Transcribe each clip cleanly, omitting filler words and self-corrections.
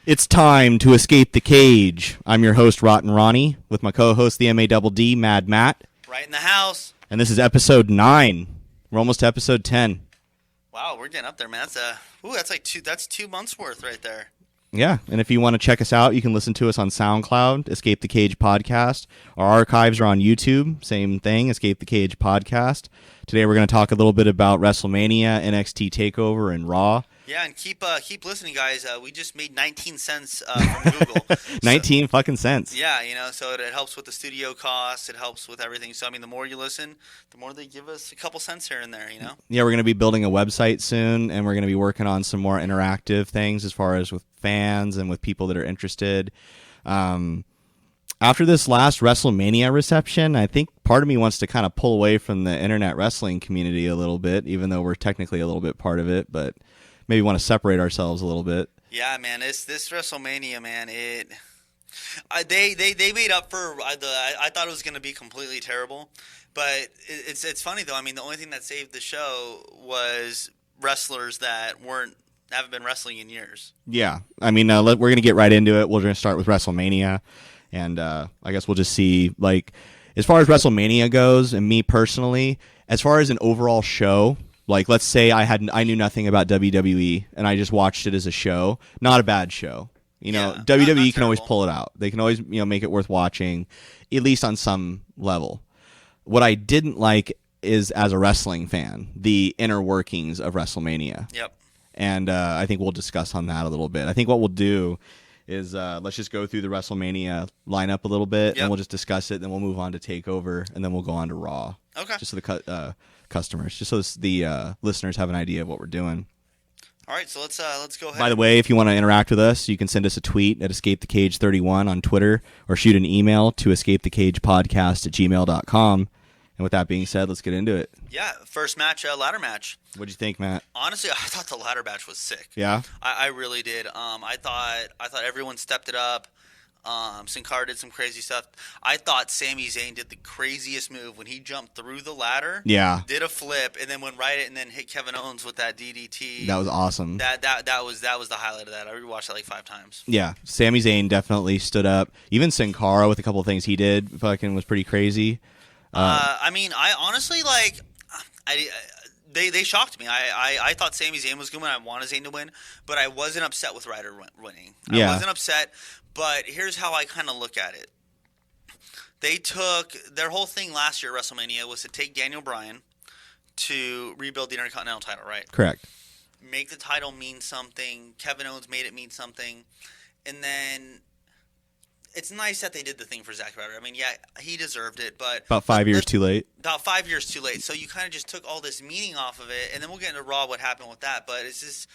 It's time to escape the cage. I'm your host, Rotten Ronnie, with my co-host, the MADD, Mad Matt. Right in the house. And this is episode 9. We're almost to episode 10. Wow, we're getting up there, man. That's 2 months worth right there. Yeah, and if you want to check us out, you can listen to us on SoundCloud, Escape the Cage Podcast. Our archives are on YouTube, same thing, Escape the Cage Podcast. Today we're going to talk a little bit about WrestleMania, NXT Takeover, and Raw. Yeah, and keep listening, guys. We just made 19 cents from Google. 19 fucking cents. Yeah, so it helps with the studio costs. It helps with everything. So, the more you listen, the more they give us a couple cents here and there, Yeah, we're going to be building a website soon, and we're going to be working on some more interactive things as far as with fans and with people that are interested. After this last WrestleMania reception, I think part of me wants to kind of pull away from the internet wrestling community a little bit, even though we're technically a little bit part of it, but maybe want to separate ourselves a little bit. Yeah, man, this WrestleMania, man, they made up for I thought it was going to be completely terrible, but it's funny though. The only thing that saved the show was wrestlers that haven't been wrestling in years. Yeah, we're going to get right into it. We're going to start with WrestleMania, and I guess we'll just see, as far as WrestleMania goes, and me personally, as far as an overall show. Let's say I knew nothing about WWE and I just watched it as a show. Not a bad show. WWE not can always pull it out. They can always make it worth watching, at least on some level. What I didn't like is, as a wrestling fan, the inner workings of WrestleMania. Yep. And I think we'll discuss on that a little bit. I think what we'll do is let's just go through the WrestleMania lineup a little bit, and we'll just discuss it. Then we'll move on to Takeover, and then we'll go on to Raw. Okay. Just so the customers, just so the listeners have an idea of what we're doing. All right, so let's go ahead. By the way, if you want to interact with us, you can send us a tweet at escapethecage31 on Twitter, or shoot an email to escapethecagepodcast@gmail.com. And with that being said, let's get into it. Yeah, first match, ladder match. What'd you think, Matt? Honestly, I thought the ladder match was sick. Yeah? I really did. I thought everyone stepped it up. Sin Cara did some crazy stuff. I thought Sami Zayn did the craziest move when he jumped through the ladder. Yeah. Did a flip and then went right and then hit Kevin Owens with that DDT. That was awesome. That was the highlight of that. I rewatched that like 5 times. Yeah. Sami Zayn definitely stood up. Even Sin Cara, with a couple of things he did, fucking was pretty crazy. I honestly They shocked me. I thought Sami Zayn was going to win. I wanted Zayn to win, but I wasn't upset with Ryder winning. I wasn't upset, but here's how I kind of look at it. They took their whole thing last year at WrestleMania was to take Daniel Bryan to rebuild the Intercontinental title, right? Correct. Make the title mean something. Kevin Owens made it mean something. And then it's nice that they did the thing for Zack Ryder. He deserved it, but about 5 years too late. About 5 years too late. So you kind of just took all this meaning off of it, and then we'll get into Raw what happened with that. But it's just,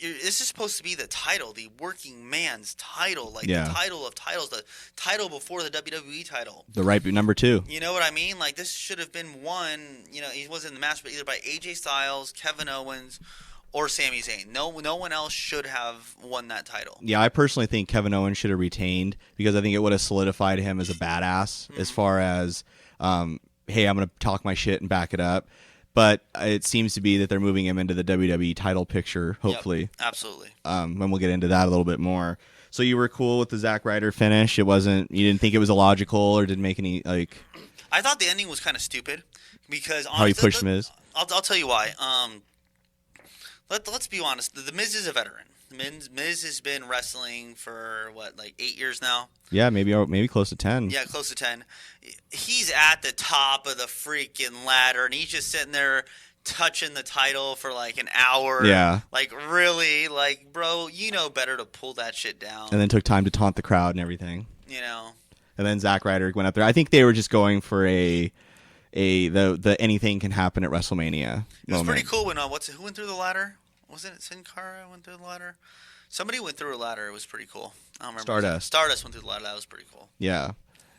this is supposed to be the title, the working man's title, the title of titles, the title before the WWE title. The right number 2. You know what I mean? This should have been won. He wasn't in the match, but either by AJ Styles, Kevin Owens, or Sami Zayn. No one else should have won that title. Yeah, I personally think Kevin Owens should have retained, because I think it would have solidified him as a badass as far as, hey, I'm going to talk my shit and back it up. But it seems to be that they're moving him into the WWE title picture, hopefully. Yep, absolutely. And we'll get into that a little bit more. So you were cool with the Zack Ryder finish? You didn't think it was illogical or didn't make any, I thought the ending was kind of stupid because honestly, how he pushed Miz? I'll tell you why. Let's be honest. The Miz is a veteran. Miz has been wrestling for, 8 years now? Yeah, maybe close to 10. Yeah, close to 10. He's at the top of the freaking ladder, and he's just sitting there touching the title for an hour. Yeah. Really? Bro, you know better to pull that shit down. And then took time to taunt the crowd and everything. And then Zack Ryder went up there. I think they were just going for the anything can happen at WrestleMania. It was pretty cool when who went through the ladder? Wasn't it Sin Cara went through the ladder? Somebody went through a ladder. It was pretty cool. I don't remember. Stardust went through the ladder. That was pretty cool. Yeah.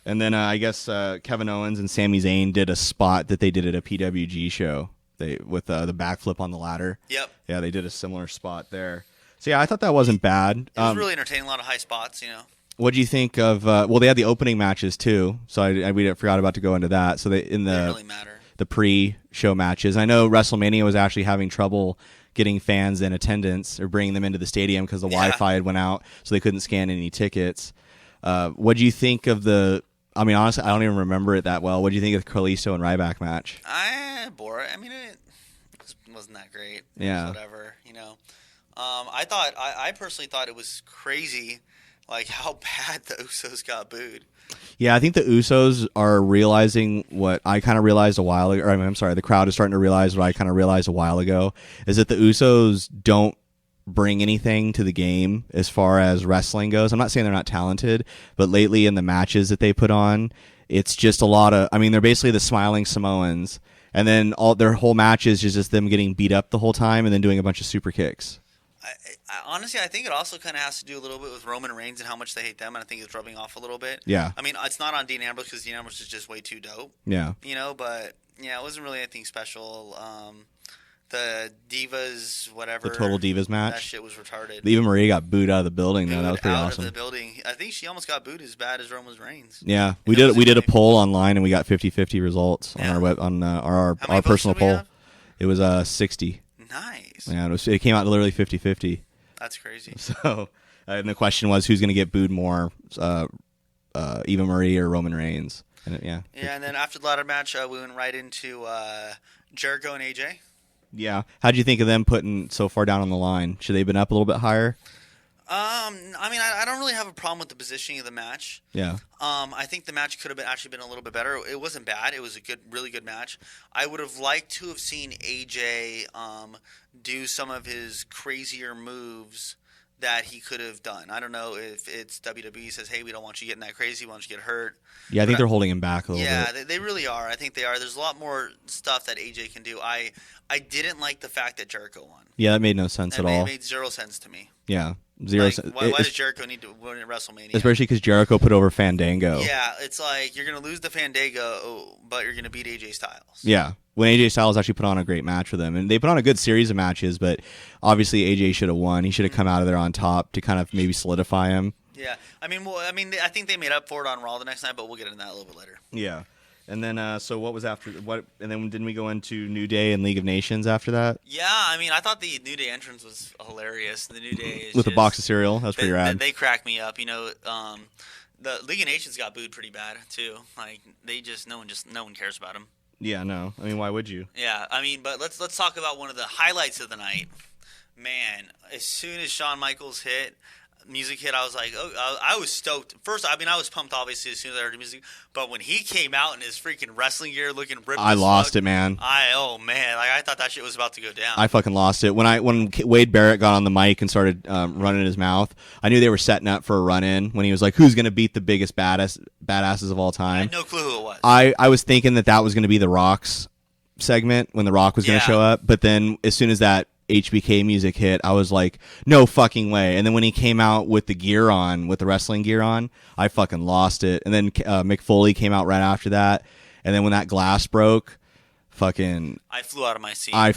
And then I guess Kevin Owens and Sami Zayn did a spot that they did at a PWG show. With the backflip on the ladder. Yep. Yeah, they did a similar spot there. So yeah, I thought that wasn't bad. It was really entertaining. A lot of high spots, What do you think of? They had the opening matches too. So we forgot about to go into that. So they didn't really matter. The pre-show matches. I know WrestleMania was actually having trouble getting fans in attendance or bringing them into the stadium because the Wi-Fi had went out, so they couldn't scan any tickets. What do you think of the? I mean, honestly, I don't even remember it that well. What do you think of the Kalisto and Ryback match? Bore. I mean, it wasn't that great. Yeah. Whatever. I personally thought it was crazy, like how bad the Usos got booed. Yeah, I think the Usos are realizing what I kind of realized a while ago. I'm sorry, the crowd is starting to realize what I kind of realized a while ago, is that the Usos don't bring anything to the game as far as wrestling goes. I'm not saying they're not talented, but lately in the matches that they put on, it's just a lot of, I mean, they're basically the smiling Samoans, and then all their whole matches is just them getting beat up the whole time and then doing a bunch of super kicks. Honestly, I think it also kind of has to do a little bit with Roman Reigns and how much they hate them, and I think it's rubbing off a little bit. Yeah. I mean, it's not on Dean Ambrose because Dean Ambrose is just way too dope. Yeah. But yeah, it wasn't really anything special. The Divas, whatever. The Total Divas match. That shit was retarded. Eva Marie got booed out of the building, though. That was pretty awesome. Out of the building. I think she almost got booed as bad as Roman Reigns. Yeah, we did a poll online and we got 50-50 results on our personal poll. It was 60. Nice. Yeah, it came out literally 50-50. That's crazy. So, and the question was who's going to get booed more, Eva Marie or Roman Reigns? And yeah, and then after the ladder match, we went right into Jericho and AJ. Yeah. How'd you think of them putting so far down on the line? Should they have been up a little bit higher? I mean, I don't really have a problem with the positioning of the match. Yeah. I think the match could have actually been a little bit better. It wasn't bad. It was a really good match. I would have liked to have seen AJ do some of his crazier moves that he could have done. I don't know if it's WWE says, hey, we don't want you getting that crazy. We want you to get hurt. Yeah, I think they're holding him back a little bit. Yeah, they really are. I think they are. There's a lot more stuff that AJ can do. I didn't like the fact that Jericho won. Yeah, that made no sense at all. It made zero sense to me. Yeah, zero sense. Why does Jericho need to win at WrestleMania? Especially because Jericho put over Fandango. Yeah, it's like you're going to lose the Fandango, but you're going to beat AJ Styles. Yeah, when AJ Styles actually put on a great match for them. And they put on a good series of matches, but obviously AJ should have won. He should have come out of there on top to kind of maybe solidify him. Yeah, I think they made up for it on Raw the next night, but we'll get into that a little bit later. Yeah. And then, so what was after what? And then didn't we go into New Day and League of Nations after that? Yeah, I mean, I thought the New Day entrance was hilarious. The New Day is with a box of cereal. That was pretty rad. They crack me up. The League of Nations got booed pretty bad too. Like no one cares about them. Yeah, no. I mean, why would you? Yeah, I mean, but let's talk about one of the highlights of the night. Man, as soon as Shawn Michaels music hit, I was like, I was stoked. First, I mean, I was pumped, obviously, as soon as I heard the music. But when he came out in his freaking wrestling gear looking ripped I lost it, man. I thought that shit was about to go down. I fucking lost it. When Wade Barrett got on the mic and started running his mouth, I knew they were setting up for a run-in when he was like, who's going to beat the biggest badasses of all time? I had no clue who it was. I was thinking that was going to be The Rock's segment when The Rock was going to show up. But then as soon as that HBK music hit, I was like, no fucking way. And then when he came out with the gear on, with the wrestling gear on, I fucking lost it. And then Mick Foley came out right after that. And then when that glass broke, I flew out of my seat. I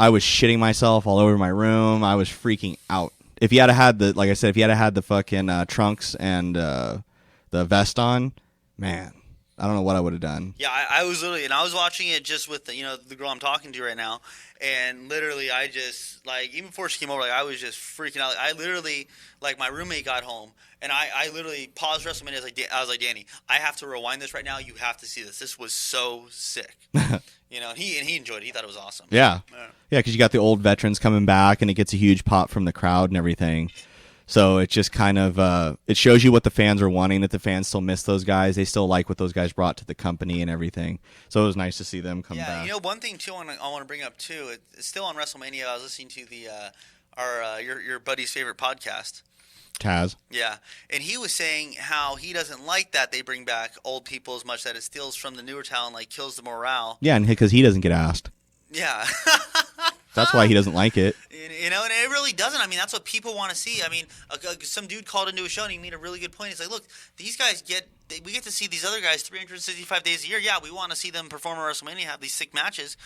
was shitting myself all over my room. I was freaking out. If he had had the fucking trunks and the vest on, man, I don't know what I would have done. Yeah, I was literally, and I was watching it just with the girl I'm talking to right now, and literally I just, like, even before she came over, like, I was just freaking out. I literally, like, my roommate got home, and I literally paused WrestleMania. I was like, Danny, I have to rewind this right now. You have to see this. This was so sick. And he enjoyed it. He thought it was awesome. Yeah, because you got the old veterans coming back, and it gets a huge pop from the crowd and everything. So it just kind of it shows you what the fans are wanting, that the fans still miss those guys. They still like what those guys brought to the company and everything. So it was nice to see them come back. Yeah, one thing too I want to bring up too. It's still on WrestleMania. I was listening to your buddy's favorite podcast, Taz. Yeah, and he was saying how he doesn't like that they bring back old people as much, that it steals from the newer talent, like kills the morale. Yeah, and because he doesn't get asked. Yeah. That's why he doesn't like it. And it really doesn't. I mean, that's what people want to see. I mean, some dude called into a show and he made a really good point. He's like, look, these guys we get to see these other guys 365 days a year. Yeah, we want to see them perform at WrestleMania, have these sick matches.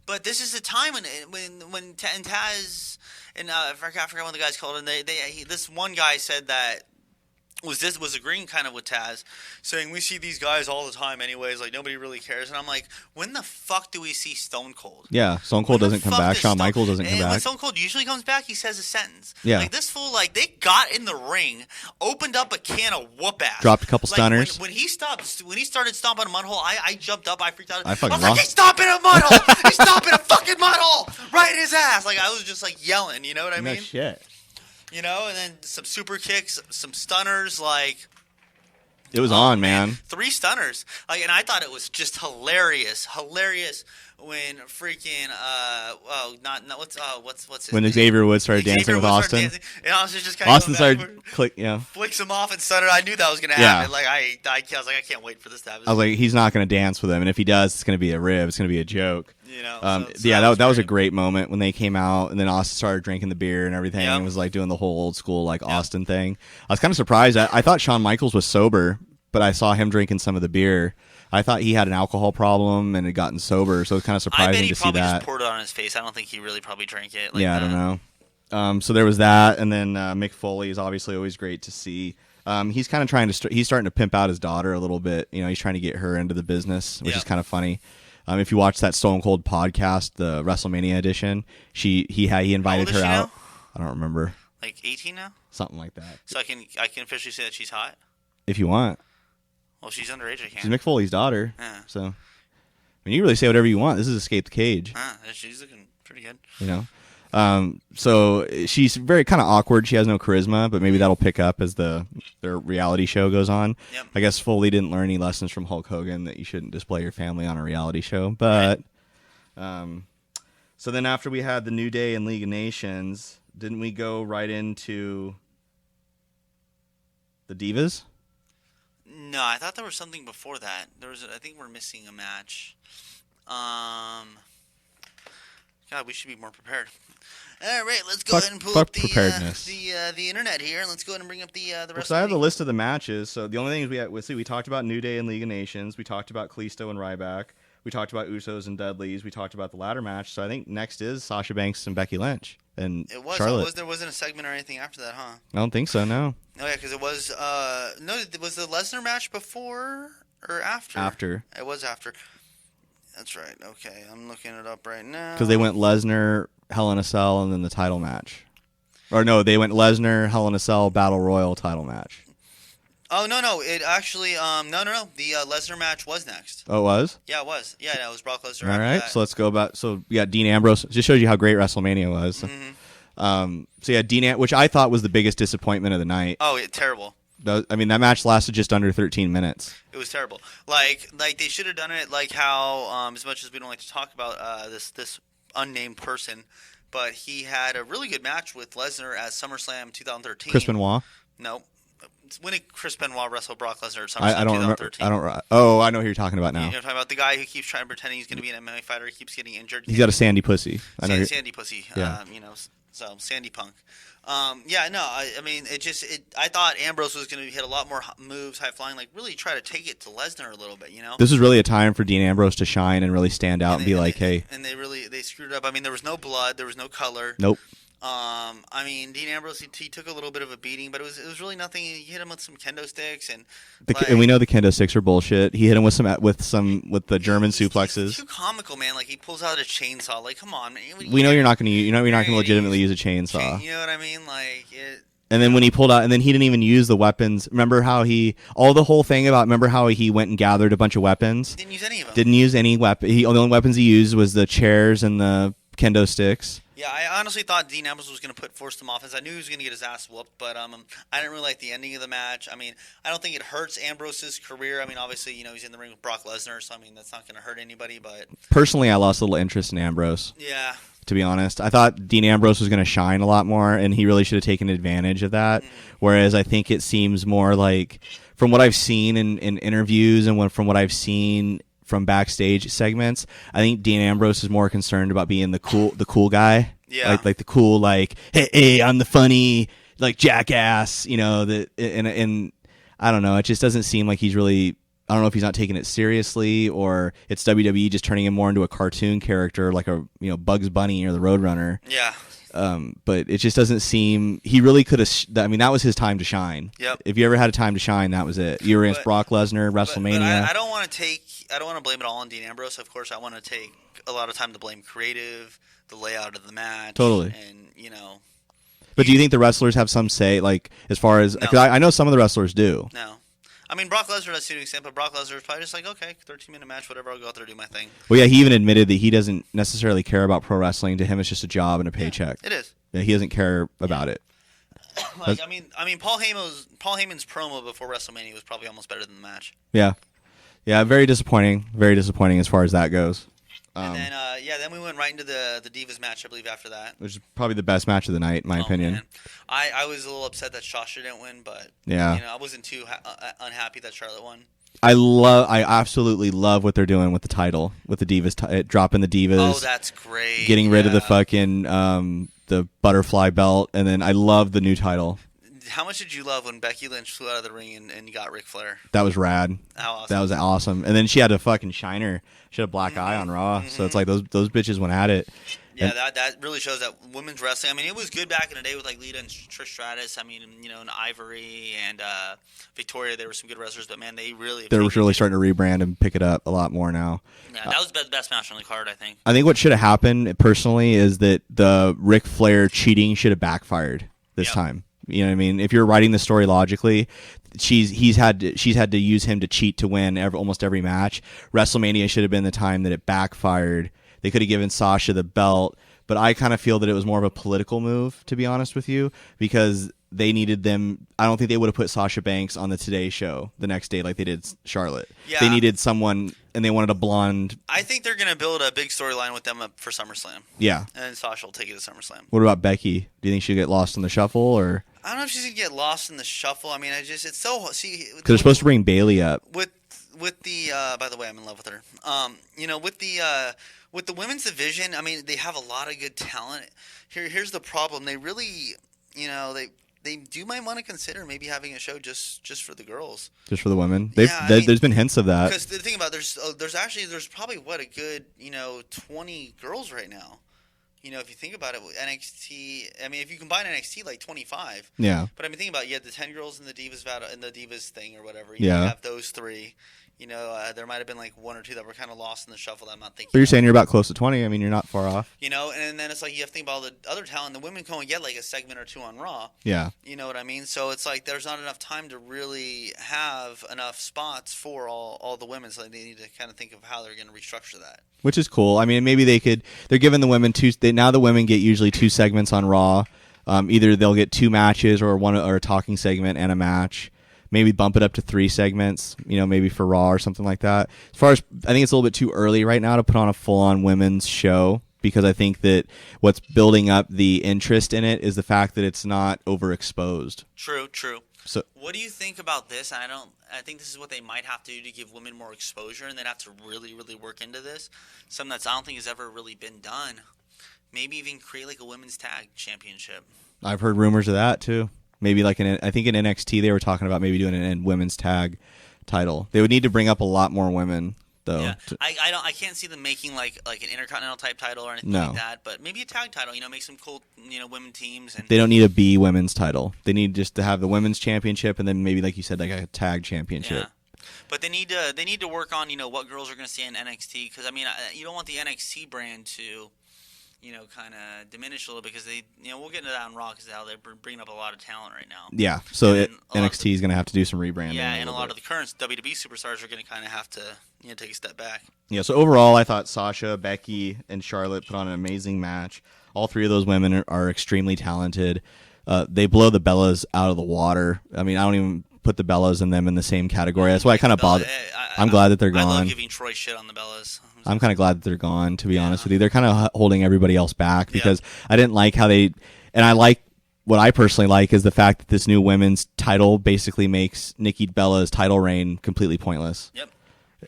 But this is the time when Taz and I forgot what the guys called, and this one guy said that was agreeing kind of with Taz, saying we see these guys all the time anyways, like nobody really cares. And I'm like, when the fuck do we see Stone Cold? Yeah, Stone Cold doesn't come back. Shawn Michaels doesn't come back. When Stone Cold usually comes back, he says a sentence. Yeah. Like this fool, like they got in the ring, opened up a can of whoop ass, dropped a couple stunners. When he started stomping a mud hole, I jumped up, I freaked out. I fucking like, he's stomping a mud hole! He's stomping a fucking mud hole right in his ass! Like I was just like yelling, you know what I mean? No shit. You know, and then some super kicks, some stunners, like. It was on, man. 3 stunners. Like, and I thought it was just hilarious when freaking what's his when name? Xavier Woods started dancing with Austin. And Austin just kind of flicks him off and stunner. I knew that was gonna happen. Like I was like, I can't wait for this to happen. I was like, he's not gonna dance with him, and if he does, it's gonna be a rib. It's gonna be a joke. You know. That was a great moment when they came out, and then Austin started drinking the beer and everything. Yep. And was like doing the whole old school like Austin thing. I was kind of surprised. I thought Shawn Michaels was sober, but I saw him drinking some of the beer. I thought he had an alcohol problem and had gotten sober, so it was kind of surprising to see that. I bet he probably just poured it on his face. I don't think he really probably drank it. Like I don't know. So there was that, and then Mick Foley is obviously always great to see. He's kind of he's starting to pimp out his daughter a little bit. You know, he's trying to get her into the business, which is kind of funny. If you watch that Stone Cold podcast, the WrestleMania edition, he invited her out. I don't remember. Like 18 now? Something like that. So I can officially say that she's hot? If you want. Well, she's underage. I can't. She's Mick Foley's daughter. Yeah. So, I mean, you really say whatever you want. This is Escape the Cage. She's looking pretty good. You know? So she's very kind of awkward. She has no charisma, but maybe that'll pick up as their reality show goes on. Yep. I guess Foley didn't learn any lessons from Hulk Hogan that you shouldn't display your family on a reality show. But, so then after we had the New Day and League of Nations, didn't we go right into the Divas? No, I thought there was something before that. I think we're missing a match. God, we should be more prepared. All right, let's go ahead and pull up the internet here, and let's go ahead and bring up the rest. So I have the list of the matches. So the only things we talked about New Day and League of Nations. We talked about Kalisto and Ryback. We talked about Usos and Dudleys. We talked about the ladder match. So I think next is Sasha Banks and Becky Lynch and Charlotte. There wasn't a segment or anything after that, huh? I don't think so. No. Oh yeah, because it was was the Lesnar match before or after? After. It was after. That's right. Okay, I'm looking it up right now. Because they went Lesnar, Hell in a Cell, and then the title match. Or no, they went Lesnar, Hell in a Cell, Battle Royal title match. Oh no! It actually no. The Lesnar match was next. Oh, it was? Yeah, it was. Yeah, it was Brock Lesnar. All right, so let's go about. So we got Dean Ambrose. Just shows you how great WrestleMania was. Mm-hmm. So yeah, which I thought was the biggest disappointment of the night. Oh, terrible. I mean, that match lasted just under 13 minutes. It was terrible. Like they should have done it like how, as much as we don't like to talk about this unnamed person, but he had a really good match with Lesnar at SummerSlam 2013. Chris Benoit? No. When did Chris Benoit wrestle Brock Lesnar at SummerSlam 2013? I know who you're talking about now. You're talking about the guy who keeps trying to pretend he's going to be an MMA fighter. He keeps getting injured. He's got a sandy pussy. Sandy pussy. Yeah. So Sandy Punk. I mean, I thought Ambrose was going to hit a lot more moves, high flying, like really try to take it to Lesnar a little bit, you know? This is really a time for Dean Ambrose to shine and really stand out and be like, hey. And they screwed it up. I mean, there was no blood, there was no color. Nope. I mean, Dean Ambrose, he took a little bit of a beating, but it was really nothing. He hit him with some kendo sticks, and we know the kendo sticks are bullshit. He hit him with the German suplexes. He's too comical, man. Like he pulls out a chainsaw. Like, come on, man. We know you're not going to legitimately use a chainsaw. You know what I mean? Like it. And then when he pulled out, and then he didn't even use the weapons. Remember how the whole thing about, remember how he went and gathered a bunch of weapons? Didn't use any of them. Didn't use any weapon. The only weapons he used was the chairs and the kendo sticks. Yeah, I honestly thought Dean Ambrose was going to force him offense. I knew he was going to get his ass whooped, but I didn't really like the ending of the match. I mean, I don't think it hurts Ambrose's career. I mean, obviously, he's in the ring with Brock Lesnar, so I mean, that's not going to hurt anybody. But personally, I lost a little interest in Ambrose. Yeah. To be honest, I thought Dean Ambrose was going to shine a lot more, and he really should have taken advantage of that. Whereas I think it seems more like, from what I've seen in interviews and from what I've seen from backstage segments, I think Dean Ambrose is more concerned about being the cool guy. Yeah. Like the cool, like, hey, I'm the funny, like, jackass, and I don't know, it just doesn't seem like he's really, I don't know if he's not taking it seriously or it's WWE just turning him more into a cartoon character like a, Bugs Bunny or the Roadrunner. Yeah. But it just doesn't seem he really could have. I mean, that was his time to shine. Yep. If you ever had a time to shine, that was it. You were against Brock Lesnar, WrestleMania. But I don't want to blame it all on Dean Ambrose. Of course, I want to take a lot of time to blame creative, the layout of the match, totally, and But do you think the wrestlers have some say, like as far as? No. I know some of the wrestlers do. No. I mean, Brock Lesnar does to an extent, but Brock Lesnar is probably just like, okay, 13-minute match, whatever, I'll go out there and do my thing. Well, yeah, he even admitted that he doesn't necessarily care about pro wrestling. To him, it's just a job and a paycheck. Yeah, it is. Yeah, he doesn't care about it. Like, I mean, Paul Heyman's promo before WrestleMania was probably almost better than the match. Yeah, very disappointing. Very disappointing as far as that goes. And then we went right into the Divas match, I believe, after that. Which is probably the best match of the night, in my opinion. Man. I was a little upset that Sasha didn't win, but yeah, I wasn't too unhappy that Charlotte won. I absolutely love what they're doing with the title, with the Divas, dropping the Divas. Oh, that's great. Getting rid of the fucking the butterfly belt, and then I love the new title. How much did you love when Becky Lynch flew out of the ring and got Ric Flair? That was rad. How awesome. That was awesome. And then she had a fucking shiner. She had a black eye on Raw. So it's like those bitches went at it. Yeah, that really shows that women's wrestling. I mean, it was good back in the day with like Lita and Trish Stratus. I mean, and Ivory and Victoria. There were some good wrestlers, but man, they're really starting to rebrand and pick it up a lot more now. Yeah, that was the best match on the card, I think. I think what should have happened personally is that the Ric Flair cheating should have backfired this time. You know what I mean? If you're writing the story logically, she's had to use him to cheat to win almost every match. WrestleMania should have been the time that it backfired. They could have given Sasha the belt, but I kind of feel that it was more of a political move, to be honest with you, because they needed them. I don't think they would have put Sasha Banks on the Today Show the next day like they did Charlotte. Yeah. They needed someone, and they wanted a blonde. I think they're going to build a big storyline with them for SummerSlam. Yeah. And Sasha will take it to SummerSlam. What about Becky? Do you think she'll get lost in the shuffle, or? I don't know if she's going to get lost in the shuffle. I mean, it's so... Because they're supposed to bring Bayley up. With the... by the way, I'm in love with her. With the women's division, I mean, they have a lot of good talent. Here's the problem. They really, they might want to consider maybe having a show just for the girls. Just for the women? There's been hints of that. Because the thing about there's probably a good 20 girls right now. If you think about it, NXT. I mean, if you combine NXT, like 25. Yeah. But I mean, think about it. You had the 10 girls in the Divas battle, in the Divas thing or whatever. You have those three. There might have been like one or two that were kind of lost in the shuffle that I'm not thinking. But you're saying you're about close to 20. I mean, you're not far off. And then it's like you have to think about all the other talent. The women can only get like a segment or two on Raw. Yeah. You know what I mean? So it's like there's not enough time to really have enough spots for all the women. So they need to kind of think of how they're going to restructure that. Which is cool. I mean, maybe they're giving the women now the women get usually 2 segments on Raw. Either they'll get 2 matches or a talking segment and a match. Maybe bump it up to 3 segments, maybe for Raw or something like that. As far as I think it's a little bit too early right now to put on a full-on women's show, because I think that what's building up the interest in it is the fact that it's not overexposed. True. So, what do you think about this? I think this is what they might have to do to give women more exposure, and they'd have to really, really work into this. Something that I don't think has ever really been done. Maybe even create like a women's tag championship. I've heard rumors of that too. Maybe like I think in NXT they were talking about maybe doing a women's tag title. They would need to bring up a lot more women though. Yeah. I can't see them making like an intercontinental type title or anything like that. But maybe a tag title. Make some cool women teams. And they don't need a B women's title. They need just to have the women's championship and then maybe like you said like a tag championship. Yeah. But they need to work on what girls are going to see in NXT, because I mean you don't want the NXT brand to kind of diminish a little, because they, we'll get into that on Raw, because they're bringing up a lot of talent right now. Yeah, so NXT is going to have to do some rebranding. Yeah, and a lot of the current WWE superstars are going to kind of have to, take a step back. Yeah, so overall, I thought Sasha, Becky, and Charlotte put on an amazing match. All 3 of those women are extremely talented. They blow the Bellas out of the water. I mean, I don't even put the Bellas and them in the same category. That's why I kind of bother. I'm glad that they're gone. I love giving Troy shit on the Bellas. I'm kind of glad that they're gone, to be honest with you. They're kind of holding everybody else back, because I didn't like how and I like, what I personally like is the fact that this new women's title basically makes Nikki Bella's title reign completely pointless. Yep.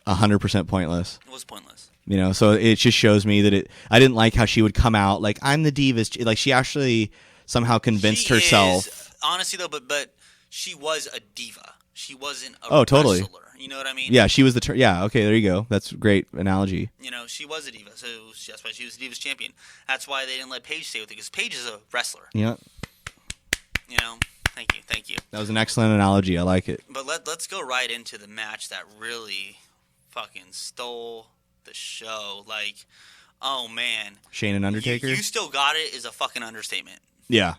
100% pointless. It was pointless. So it just shows me that I didn't like how she would come out like, I'm the Divas. Like, she actually somehow convinced herself. Honestly though, but she was a diva. She wasn't a totally. wrestler. You know what I mean? Yeah, she was the yeah. Okay, there you go. That's a great analogy. You know, she was a diva, so that's why she was the Divas champion. That's why they didn't let Paige stay with it, because Paige is a wrestler. Yeah. You know, thank you. That was an excellent analogy. I like it. But let's go right into the match that really fucking stole the show. Like, oh man, Shane and Undertaker. You still got it is a fucking understatement. Yeah,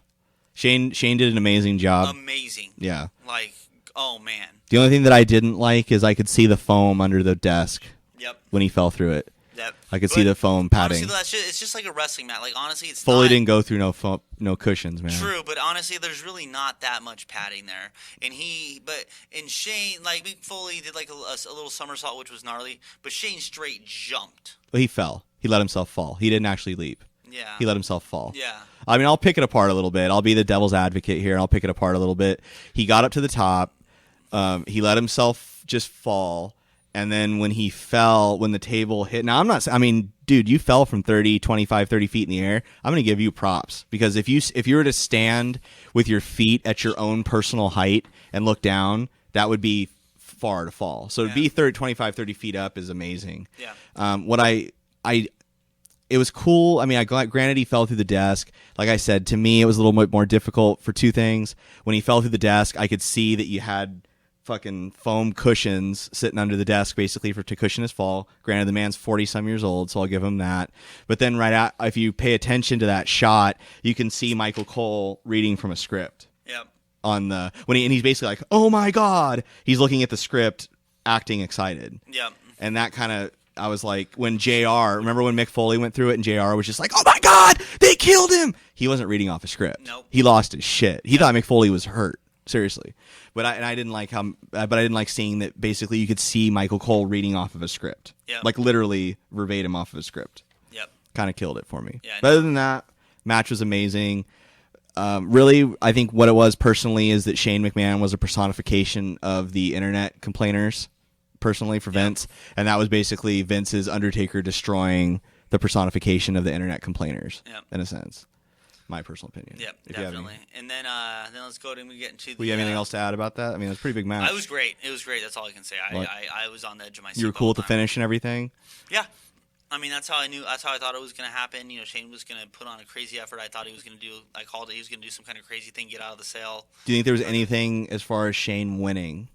Shane did an amazing job. Amazing. Yeah. Like, oh man. The only thing that I didn't like is I could see the foam under the desk. Yep. When he fell through it. Yep. I could see the foam padding. Honestly, it's just like a wrestling match. Like, honestly, it's Foley not... didn't go through no cushions, man. True, but honestly, there's really not that much padding there. And Shane, like, Mick Foley did like a little somersault, which was gnarly, but Shane straight jumped. Well, he fell. He let himself fall. He didn't actually leap. Yeah. He let himself fall. Yeah. I mean, I'll pick it apart a little bit. I'll be the devil's advocate here, and I'll pick it apart a little bit. He got up to the top. He let himself just fall. And then when he fell, when the table hit... Now, I mean, dude, you fell from 25, 30 feet in the air. I'm going to give you props. Because if you were to stand with your feet at your own personal height and look down, that would be far to fall. So to be 25, 30 feet up is amazing. Yeah. It was cool. I mean, granted he fell through the desk. Like I said, to me, it was a little bit more difficult for two things. When he fell through the desk, I could see that you had fucking foam cushions sitting under the desk basically to cushion his fall. Granted, the man's 40-some years old, so I'll give him that. But then if you pay attention to that shot, you can see Michael Cole reading from a script. Yep. And he's basically like, "Oh my God!" He's looking at the script, acting excited. Yep. And that kind of, I was like, when JR, remember when Mick Foley went through it and JR was just like, "Oh my God, they killed him!" He wasn't reading off a script. Nope. He lost his shit. He thought Mick Foley was hurt. Seriously. But I didn't like seeing that basically you could see Michael Cole reading off of a script. Yep. Like literally verbatim off of a script. Yep. Kind of killed it for me. Yeah, but other than that, match was amazing. Really, I think what it was personally is that Shane McMahon was a personification of the internet complainers, personally, for Vince. And that was basically Vince's Undertaker destroying the personification of the internet complainers, in a sense. My personal opinion. Yep, definitely. And then let's go and we get into the... Do you have anything else to add about that? I mean, it was a pretty big match. It was great. That's all I can say. I was on the edge of my seat. You were cool with the finish and everything? Yeah. I mean, that's how I thought it was going to happen. You know, Shane was going to put on a crazy effort. I thought he was going to do... I called it. He was going to do some kind of crazy thing, get out of the sale. Do you think there was anything as far as Shane winning?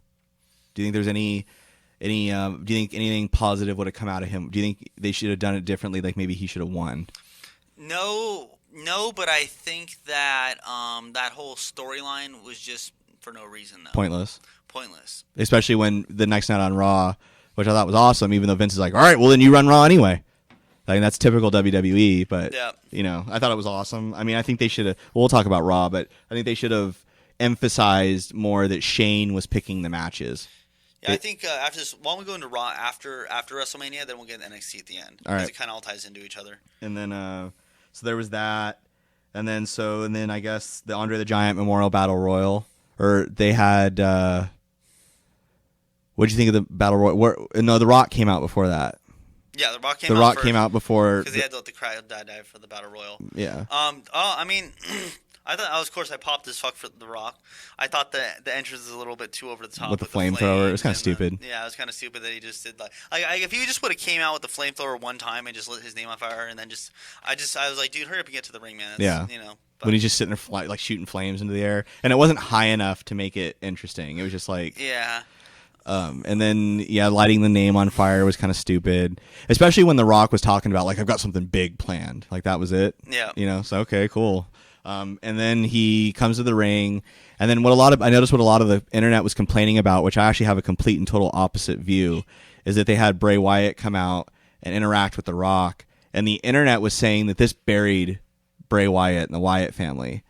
Do you think there's any... do you think anything positive would have come out of him? Do you think they should have done it differently? Like maybe he should have won? No, but I think that that whole storyline was just for no reason, though. Pointless. Especially when the next night on Raw, which I thought was awesome, even though Vince is like, "All right, well then you run Raw anyway." Like that's typical WWE, but I thought it was awesome. I mean, I think they should have. We'll talk about Raw, but I think they should have emphasized more that Shane was picking the matches. Yeah, I think after this, why don't we go into Raw after WrestleMania, then we'll get into NXT at the end. All right. Because it kind of all ties into each other. And then, so there was that, and then I guess the Andre the Giant Memorial Battle Royal, or they had. What did you think of the Battle Royal? No, The Rock came out before that. Yeah, The Rock came out before because they had to let the crowd die for the Battle Royal. Yeah. I mean. I thought, of course, I popped as fuck for The Rock. I thought the entrance was a little bit too over the top with the flamethrower. It was kind of stupid. It was kind of stupid that he just did like if he just would have came out with the flamethrower one time and just lit his name on fire, and then I was like, dude, hurry up and get to the ring, man. When he's just sitting there like shooting flames into the air, and it wasn't high enough to make it interesting. It was just like and then lighting the name on fire was kind of stupid, especially when The Rock was talking about like I've got something big planned. Like that was it. Yeah. So okay, cool. And then he comes to the ring, and then I noticed what a lot of the internet was complaining about, which I actually have a complete and total opposite view, is that they had Bray Wyatt come out and interact with The Rock, and the internet was saying that this buried Bray Wyatt and the Wyatt family,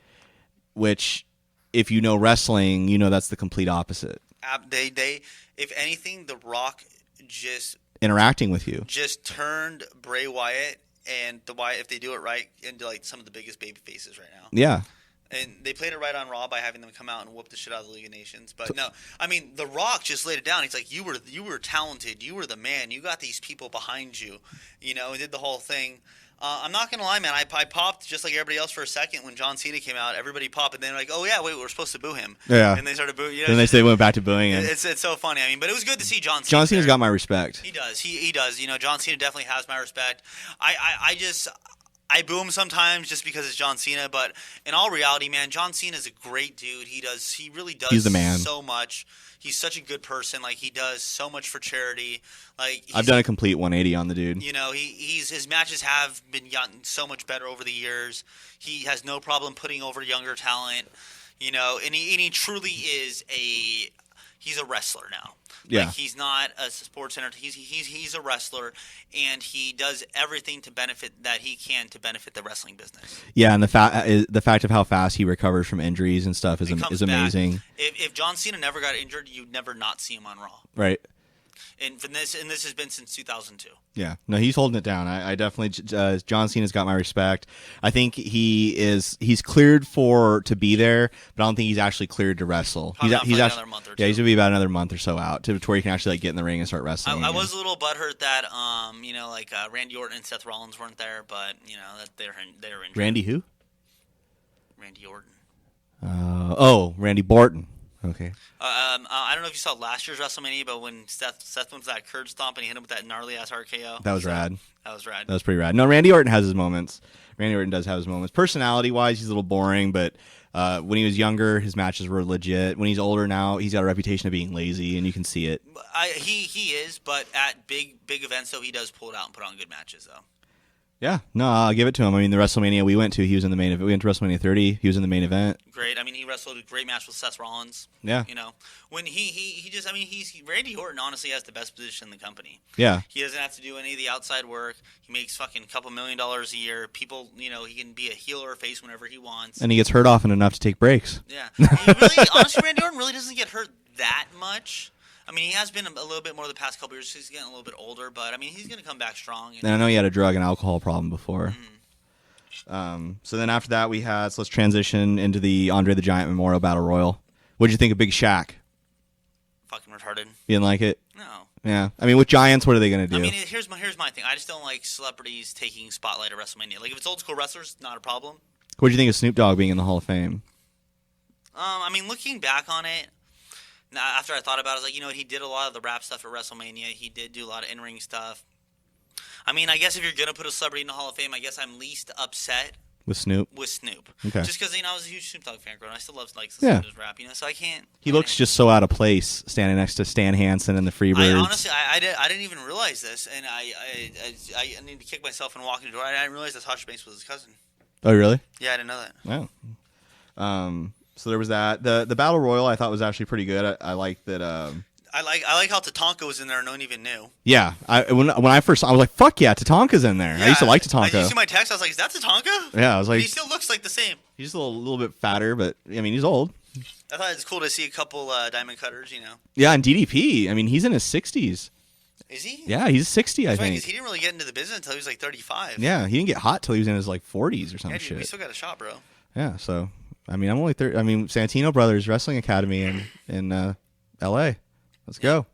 which, if you know wrestling, you know that's the complete opposite. They if anything, The Rock just interacting with you just turned Bray Wyatt. And the Wyatt, if they do it right, into like some of the biggest baby faces right now. Yeah. And they played it right on Raw by having them come out and whoop the shit out of the League of Nations. But no, I mean, The Rock just laid it down. He's like, you were talented. You were the man. You got these people behind you, and did the whole thing. I'm not gonna lie, man. I popped just like everybody else for a second when John Cena came out. Everybody popped, and then like, oh yeah, wait, we're supposed to boo him. Yeah. And they started booing. Then they went back to booing him. It's so funny. I mean, but it was good to see John Cena. John Cena's got my respect. He does. He does. You know, John Cena definitely has my respect. I boo him sometimes just because it's John Cena, but in all reality, man, John Cena is a great dude. He really does. He's the man. So much. He's such a good person. Like, he does so much for charity. Like, I've done a complete 180 on the dude. You know, his matches have been gotten so much better over the years. He has no problem putting over younger talent. You know, and he truly is he's a wrestler now. Yeah. Like, he's not a sports entertainer. He's a wrestler, and he does everything to benefit the wrestling business. Yeah, and the fact of how fast he recovers from injuries and stuff is amazing. If John Cena never got injured, you'd never not see him on Raw. Right. And this has been since 2002. Yeah, no, he's holding it down. I definitely John Cena's got my respect. I think he's cleared to be there, but I don't think he's actually cleared to wrestle. He's actually another month or two. Yeah, he's gonna be about another month or so out to where he can actually like get in the ring and start wrestling. I was a little butthurt that Randy Orton and Seth Rollins weren't there, but you know that they're injured. Randy who? Randy Orton. Randy Borton. Okay. I don't know if you saw last year's WrestleMania, but when Seth went for that curb stomp and he hit him with that gnarly ass RKO. That was rad. That was rad. That was pretty rad. No, Randy Orton has his moments. Randy Orton does have his moments. Personality wise, he's a little boring, but when he was younger, his matches were legit. When he's older now, he's got a reputation of being lazy, and you can see it. He is, but at big events, though, he does pull it out and put on good matches, though. Yeah, no, I'll give it to him. I mean, the WrestleMania we went to, he was in the main event. We went to WrestleMania 30. He was in the main event. Great. I mean, he wrestled a great match with Seth Rollins. Yeah. You know, when he just, I mean, Randy Orton honestly has the best position in the company. Yeah. He doesn't have to do any of the outside work. He makes fucking a couple $1 million a year. People, you know, he can be a heel or a face whenever he wants. And he gets hurt often enough to take breaks. Yeah. Honestly, Randy Orton really doesn't get hurt that much. I mean, he has been a little bit more the past couple years. He's getting a little bit older, but I mean, he's going to come back strong. And I know he had a drug and alcohol problem before. Mm-hmm. So then after that, so let's transition into the Andre the Giant Memorial Battle Royal. What did you think of Big Shaq? Fucking retarded. You didn't like it? No. Yeah. I mean, with Giants, what are they going to do? I mean, here's my thing. I just don't like celebrities taking spotlight at WrestleMania. Like, if it's old school wrestlers, not a problem. What did you think of Snoop Dogg being in the Hall of Fame? I mean, looking back on it, after I thought about it, I was like, you know what? He did a lot of the rap stuff at WrestleMania. He did do a lot of in-ring stuff. I mean, I guess if you're going to put a celebrity in the Hall of Fame, I guess I'm least upset with Snoop. Okay. Just because, you know, I was a huge Snoop Dogg fan growing up. I still love his rap, you know, so I can't. He looks just so out of place standing next to Stan Hansen and the Freebirds. Honestly, I didn't even realize this, and I need to kick myself and walk in the door. I didn't realize that Sasha Banks was his cousin. Oh, really? Yeah, I didn't know that. Wow. So there was that. The Battle Royal I thought was actually pretty good. I like that. I like how Tatanka was in there and no one even knew. Yeah. When I first saw, I was like, fuck yeah, Tatanka's in there. Yeah, I used to like Tatanka. Did you see my text? I was like, is that Tatanka? Yeah, I was like, he still looks like the same. He's just a little bit fatter, but I mean, he's old. I thought it was cool to see a couple diamond cutters, you know. Yeah, and DDP. I mean, he's in his 60s. Is he? Yeah, he's 60, I think. He didn't really get into the business until he was like 35. Yeah, he didn't get hot till he was in his like 40s or some dude, shit. we still got a shot, bro. Yeah, so I mean, I'm only 30. I mean, Santino Brothers Wrestling Academy in L.A. Let's go.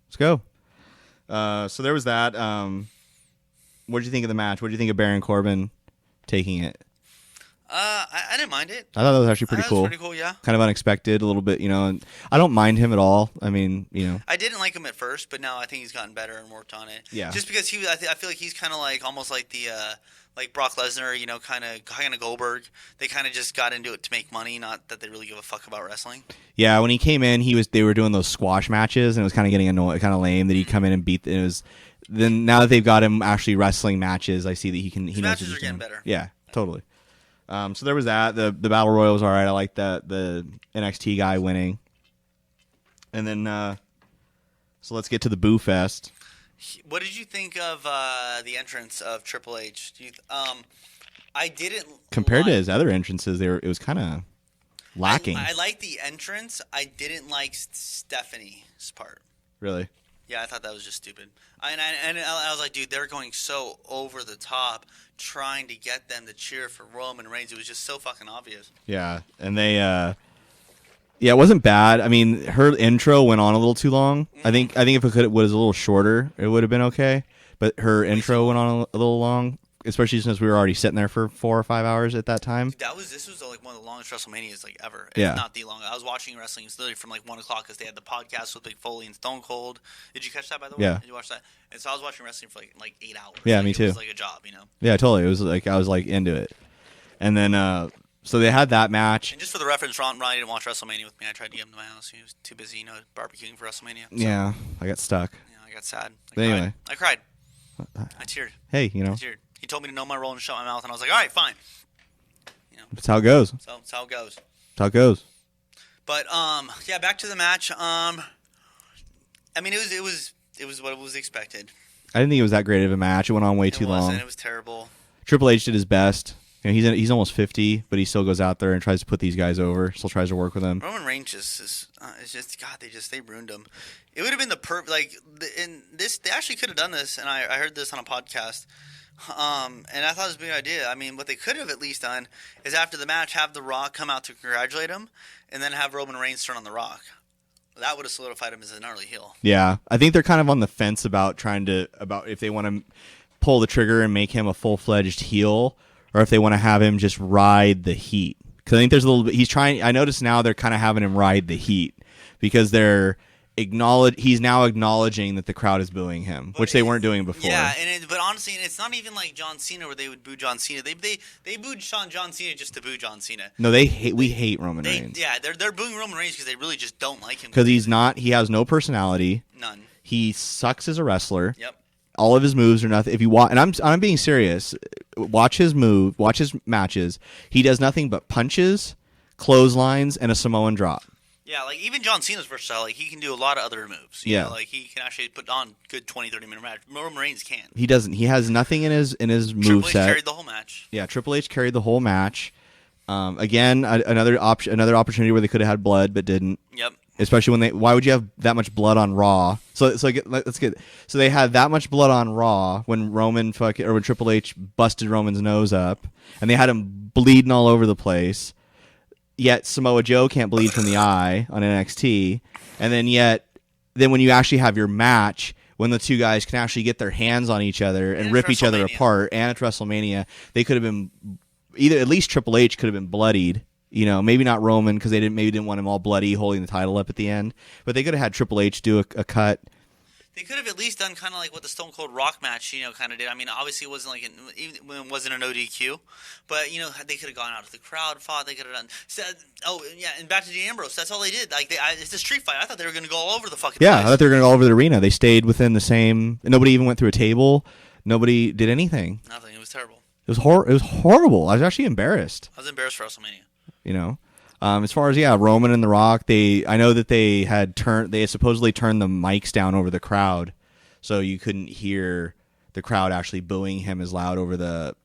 So there was that. What did you think of the match? What did you think of Baron Corbin taking it? I didn't mind it. I thought that was actually pretty cool. Pretty cool, yeah. Kind of unexpected, a little bit, you know. And I don't mind him at all. I mean, you know. I didn't like him at first, but now I think he's gotten better and worked on it. Yeah. Just because I feel like he's kind of like almost like the like Brock Lesnar, you know, kind of Goldberg. They kind of just got into it to make money, not that they really give a fuck about wrestling. Yeah, when he came in, they were doing those squash matches, and it was kind of getting annoying, kind of lame that he'd come in and beat. It was then now that they've got him actually wrestling matches, I see that he can. His matches are getting better. Yeah, totally. So there was that. The Battle Royal was all right. I like that the NXT guy winning. And then, so let's get to the Boo Fest. What did you think of the entrance of Triple H? I didn't compared to his other entrances. It was kind of lacking. I liked the entrance. I didn't like Stephanie's part. Really? Yeah, I thought that was just stupid. And I was like, dude, they're going so over the top trying to get them to cheer for Roman Reigns. It was just so fucking obvious. Yeah, and they, it wasn't bad. I mean, her intro went on a little too long. Mm-hmm. I think if it was a little shorter, it would have been okay. But her intro went on a little long. especially since we were already sitting there for 4 or 5 hours at that time. This was like one of the longest WrestleManias like ever. Yeah. If not the longest. I was watching wrestling literally from like 1 o'clock because they had the podcast with Big Foley and Stone Cold. Did you catch that, by the way? Yeah. Did you watch that? And so I was watching wrestling for like 8 hours. Yeah, like, me too. It was like a job, Yeah, totally. It was like I was like into it. And then so they had that match. And just for the reference, Ron didn't watch WrestleMania with me. I tried to get him to my house. He was too busy, barbecuing for WrestleMania. So, yeah, I got stuck. Yeah, I got sad. Anyway. I cried. I teared. Hey, I teared. He told me to know my role and shut my mouth, and I was like, all right, fine. That's how it goes. So that's how it goes. That's how it goes. But yeah, back to the match. I mean, it was what was expected. I didn't think it was that great of a match. It went on way too long. It was terrible. Triple H did his best. He's almost 50, but he still goes out there and tries to put these guys over. Still tries to work with them. Roman Reigns is just God. They ruined him. It would have been they actually could have done this, and I heard this on a podcast. And I thought it was a good idea. I mean, what they could have at least done is after the match, have The Rock come out to congratulate him, and then have Roman Reigns turn on The Rock. That would have solidified him as an early heel. Yeah, I think they're kind of on the fence about if they want to pull the trigger and make him a full-fledged heel, or if they want to have him just ride the heat. Because I think there's a little bit. I notice now they're kind of having him ride the heat because he's now acknowledging that the crowd is booing him, which they weren't doing before. Yeah, but honestly, it's not even like John Cena where they would boo John Cena. They booed John Cena just to boo John Cena. No, we hate Roman Reigns. Yeah, they're booing Roman Reigns because they really just don't like him. Because he has no personality. None. He sucks as a wrestler. Yep. All of his moves are nothing. If you watch, and I'm being serious, watch his matches. He does nothing but punches, clotheslines, and a Samoan drop. Yeah, like even John Cena's versatile. Like he can do a lot of other moves. You know, like he can actually put on good 20, 30-minute match. Roman Reigns can't. He doesn't. He has nothing in his moveset. Triple H carried the whole match. Yeah, Triple H carried the whole match. Again, another opportunity where they could have had blood but didn't. Yep. Especially why would you have that much blood on Raw? So they had that much blood on Raw when when Triple H busted Roman's nose up, and they had him bleeding all over the place. Yet Samoa Joe can't bleed from the eye on NXT, and then when you actually have your match, when the two guys can actually get their hands on each other and rip each other apart, and it's WrestleMania, they could have been at least Triple H could have been bloodied. Maybe not Roman because they didn't want him all bloody holding the title up at the end, but they could have had Triple H do a cut. They could have at least done kind of like what the Stone Cold Rock match, kind of did. I mean, obviously it wasn't it wasn't an ODQ, but they could have gone out to the crowd, fought. They could have done. And back to Dean Ambrose. That's all they did. It's a street fight. I thought they were going to go all over the fucking place. I thought they were going to go all over the arena. They stayed within the same. Nobody even went through a table. Nobody did anything. Nothing. It was terrible. It was horrible. I was actually embarrassed. I was embarrassed for WrestleMania. As far as Roman and The Rock, I know that they had supposedly turned the mics down over the crowd, so you couldn't hear the crowd actually booing him as loud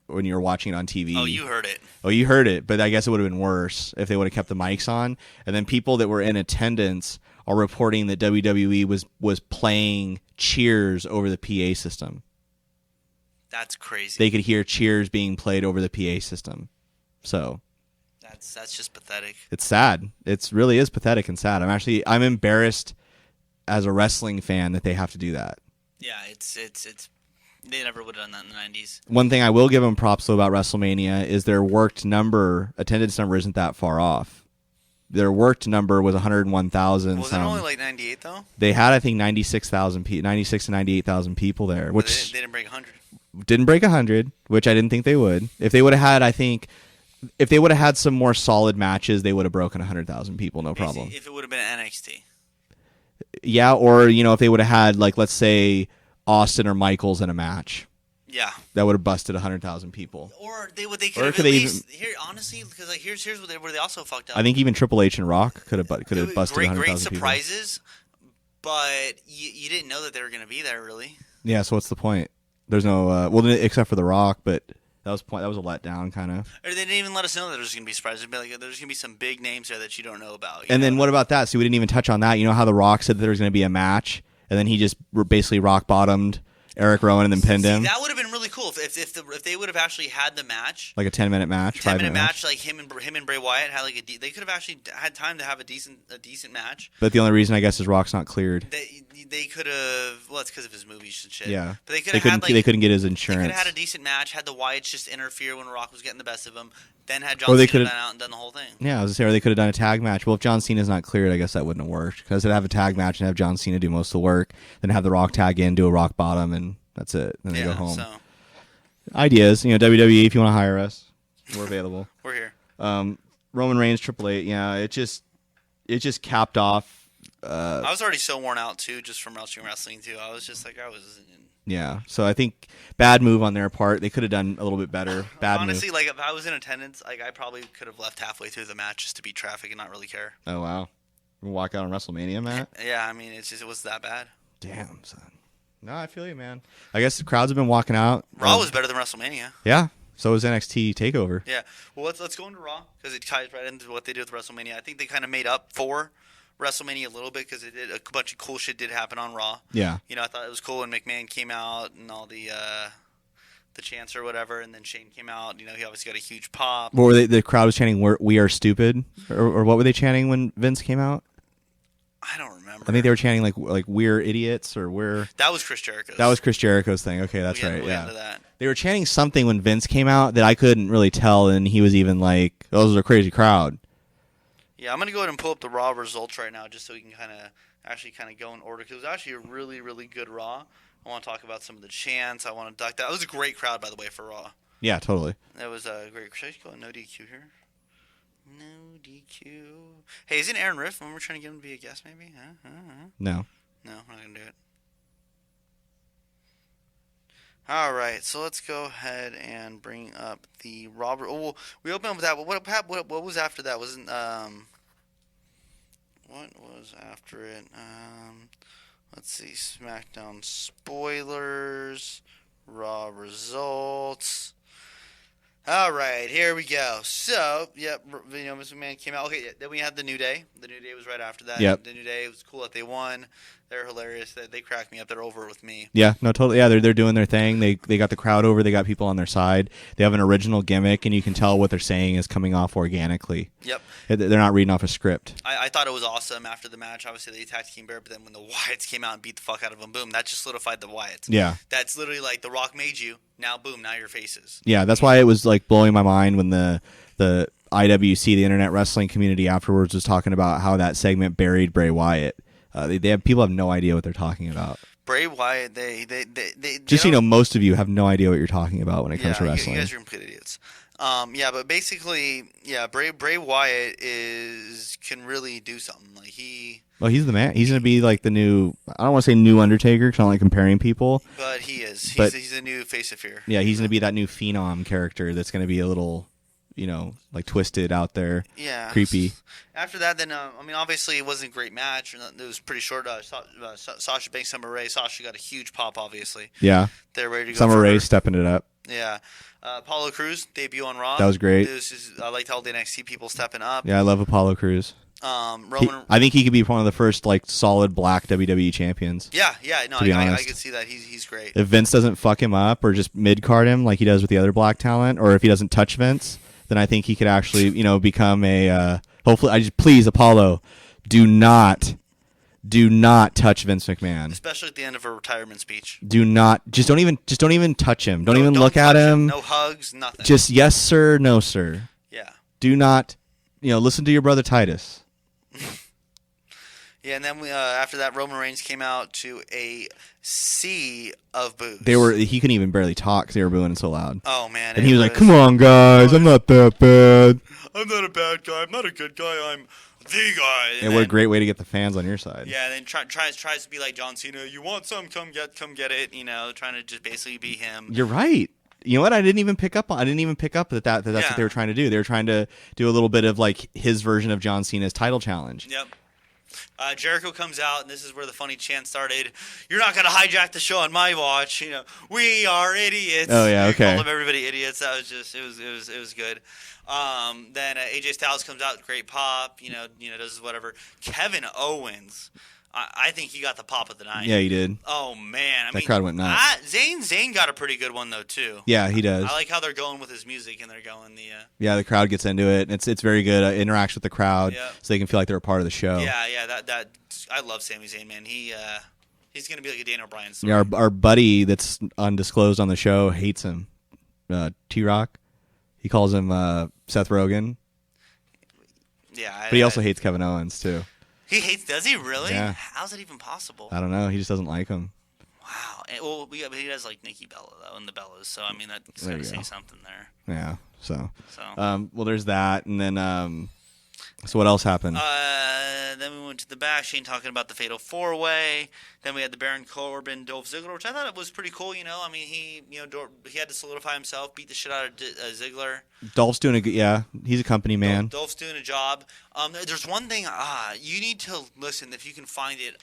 when you were watching it on TV. Oh, you heard it. Oh, you heard it, but I guess it would have been worse if they would have kept the mics on. And then people that were in attendance are reporting that WWE was playing cheers over the PA system. That's crazy. They could hear cheers being played over the PA system. So. That's just pathetic. It's sad. It really is pathetic and sad. I'm embarrassed as a wrestling fan that they have to do that. Yeah, it's they never would have done that in the 90s. One thing I will give them props though about WrestleMania is their attendance number isn't that far off. Their worked number was 101,000. Was it only like 98 though? They had I think 96 to 98,000 people there, which they didn't break 100. Didn't break 100, which I didn't think they would. If they would have had, if they would have had some more solid matches, they would have broken 100,000 people, no problem. If it would have been NXT. Yeah, or if they would have had let's say Austin or Michaels in a match. Yeah. That would have busted 100,000 people. Or they could have at least here honestly because here's where they also fucked up. I think even Triple H and Rock could have busted 100,000 people. Great surprises, but you didn't know that they were going to be there really. Yeah, so what's the point? There's no except for The Rock, but that was a letdown, kind of. Or they didn't even let us know that there's going to be surprises. There's going to be some big names there that you don't know about. And then what about that? See, we didn't even touch on that. You know how The Rock said that there was going to be a match, and then he just basically rock bottomed Eric Rowan and then pinned him. That would have been really cool if they would have actually had the match. Like a 10-minute match. 10-minute match, like him and Bray Wyatt had like they could have actually had time to have a decent match. But the only reason I guess is Rock's not cleared. They could have. Well, it's because of his movies and shit. Yeah. But they couldn't get his insurance. They could have had a decent match. Had the Wyatts just interfere when Rock was getting the best of him. Then had John Cena done out and done the whole thing. Yeah, I was gonna say, or they could have done a tag match. Well, if John Cena's not cleared, I guess that wouldn't have worked. Because they'd have a tag match and have John Cena do most of the work, then have the Rock tag in, do a Rock Bottom, and that's it. Then they go home. So. Ideas, WWE, if you want to hire us, we're available. We're here. Roman Reigns, Triple H. Yeah, it just capped off. I was already so worn out too, just from wrestling too. I was just like, Yeah, so I think bad move on their part. They could have done a little bit better. Honestly, move. Like if I was in attendance, like I probably could have left halfway through the match just to beat traffic and not really care. Oh wow, walk out on WrestleMania, Matt. Yeah, I mean it was that bad. Damn, son. No, I feel you, man. I guess the crowds have been walking out. Raw was better than WrestleMania. Yeah, so was NXT Takeover. Yeah, well let's go into Raw because it ties right into what they did with WrestleMania. I think they kind of made up for WrestleMania a little bit because a bunch of cool shit did happen on Raw. Yeah. I thought it was cool when McMahon came out and all the chants or whatever, and then Shane came out. He obviously got a huge pop. What were they? The crowd was chanting, "We are stupid," or what were they chanting when Vince came out? I don't remember. I think they were chanting like "We're idiots" or "We're." That was Chris Jericho's. That was Chris Jericho's thing. Okay, that's right. We'll yeah. get into that. They were chanting something when Vince came out that I couldn't really tell, and he was even like, "Those are a crazy crowd." Yeah, I'm going to go ahead and pull up the Raw results right now just so we can kind of go in order. Because it was actually a really, really good Raw. I want to talk about some of the chants. I want to duck that. It was a great crowd, by the way, for Raw. Yeah, totally. That was a great. Should I just go no DQ here? No DQ. Hey, isn't Aaron Riff when we're trying to get him to be a guest, maybe? No. No, we're not going to do it. All right, so let's go ahead and bring up the Robert. Oh, we opened up with that. What was after that? Wasn't what was after it? Let's see. SmackDown spoilers, Raw results. All right, here we go. So, yep, Mr. McMahon came out. Okay, then we had the New Day. The New Day was right after that. Yep. The New Day, it was cool that they won. They're hilarious. They crack me up. They're over with me. Yeah, no, totally. Yeah, they're doing their thing. They got the crowd over. They got people on their side. They have an original gimmick, and you can tell what they're saying is coming off organically. Yep. They're not reading off a script. I thought it was awesome after the match. Obviously, they attacked King Bear, but then when the Wyatts came out and beat the fuck out of them, boom, that just solidified the Wyatts. Yeah. That's literally like The Rock made you. Now, boom, now you're faces. Yeah, that's why it was like blowing my mind when the IWC, the Internet Wrestling Community, afterwards was talking about how that segment buried Bray Wyatt. People have no idea what they're talking about. Bray Wyatt, they just most of you have no idea what you're talking about when it comes to wrestling. You guys are complete idiots. But basically, Bray Wyatt can really do something. Like he's the man. He's gonna be like the new. I don't want to say new Undertaker because I don't like comparing people. But he is. He's the new face of fear. Yeah, he's gonna be that new Phenom character that's gonna be a little, like twisted out there. Yeah. Creepy. After that, then obviously it wasn't a great match. It was pretty short. Sasha Banks, Summer Rae. Sasha got a huge pop, obviously. Yeah. They're ready to go. Summer Rae stepping it up. Yeah. Apollo Crews debut on Raw. That was great. I liked all the NXT people stepping up. Yeah, I love Apollo Crews. I think he could be one of the first solid black WWE champions. Yeah. No, I could see that. He's great. If Vince doesn't fuck him up or just mid card him like he does with the other black talent, or if he doesn't touch Vince, then I think he could actually become a. Hopefully, please Apollo, do not touch Vince McMahon. Especially at the end of a retirement speech. Just don't even touch him. Don't even look at him. No hugs, nothing. Just yes sir, no sir. Yeah. Do not, listen to your brother Titus. Yeah, and then after that, Roman Reigns came out to a sea of boos. He couldn't even barely talk because they were booing so loud. Oh man! And he was like, "Come on, guys, I'm not that bad. I'm not a bad guy. I'm not a good guy. I'm the guy." And what a great way to get the fans on your side. Yeah, and then tries to be like John Cena. You want some? Come get it. Trying to just basically be him. You're right. You know what? I didn't even pick up that that's what they were trying to do. They were trying to do a little bit of like his version of John Cena's title challenge. Yep. Jericho comes out, and this is where the funny chant started. You're not going to hijack the show on my watch. We are idiots. Oh yeah, okay. Called everybody idiots. That was just it was good. Then AJ Styles comes out, great pop. Does whatever. Kevin Owens. I think he got the pop of the night. Yeah, he did. Oh man, That crowd went nuts. Zane got a pretty good one though too. Yeah, he does. I like how they're going with his music and they're going the. Yeah, the crowd gets into it. And it's very good. Interacts with the crowd, so they can feel like they're a part of the show. Yeah. That I love Sami Zayn, man. He's gonna be like a Daniel Bryan story. Yeah, our buddy that's undisclosed on the show hates him. T-Rock. He calls him Seth Rogen. Yeah, but he also hates Kevin Owens too. Does he really? Yeah. How's it even possible? I don't know. He just doesn't like him. Wow. Well, he does like Nikki Bella though, and the Bellas. So I mean, that's gotta say something there. Yeah. So. Well, there's that, and then so what else happened? Then we went to the back. Shane talking about the Fatal 4-Way. Then we had the Baron Corbin, Dolph Ziggler, which I thought it was pretty cool. I mean, he had to solidify himself, beat the shit out of Ziggler. Dolph's doing a good. Yeah, he's a company man. Dolph's doing a job. There's one thing you need to listen if you can find it.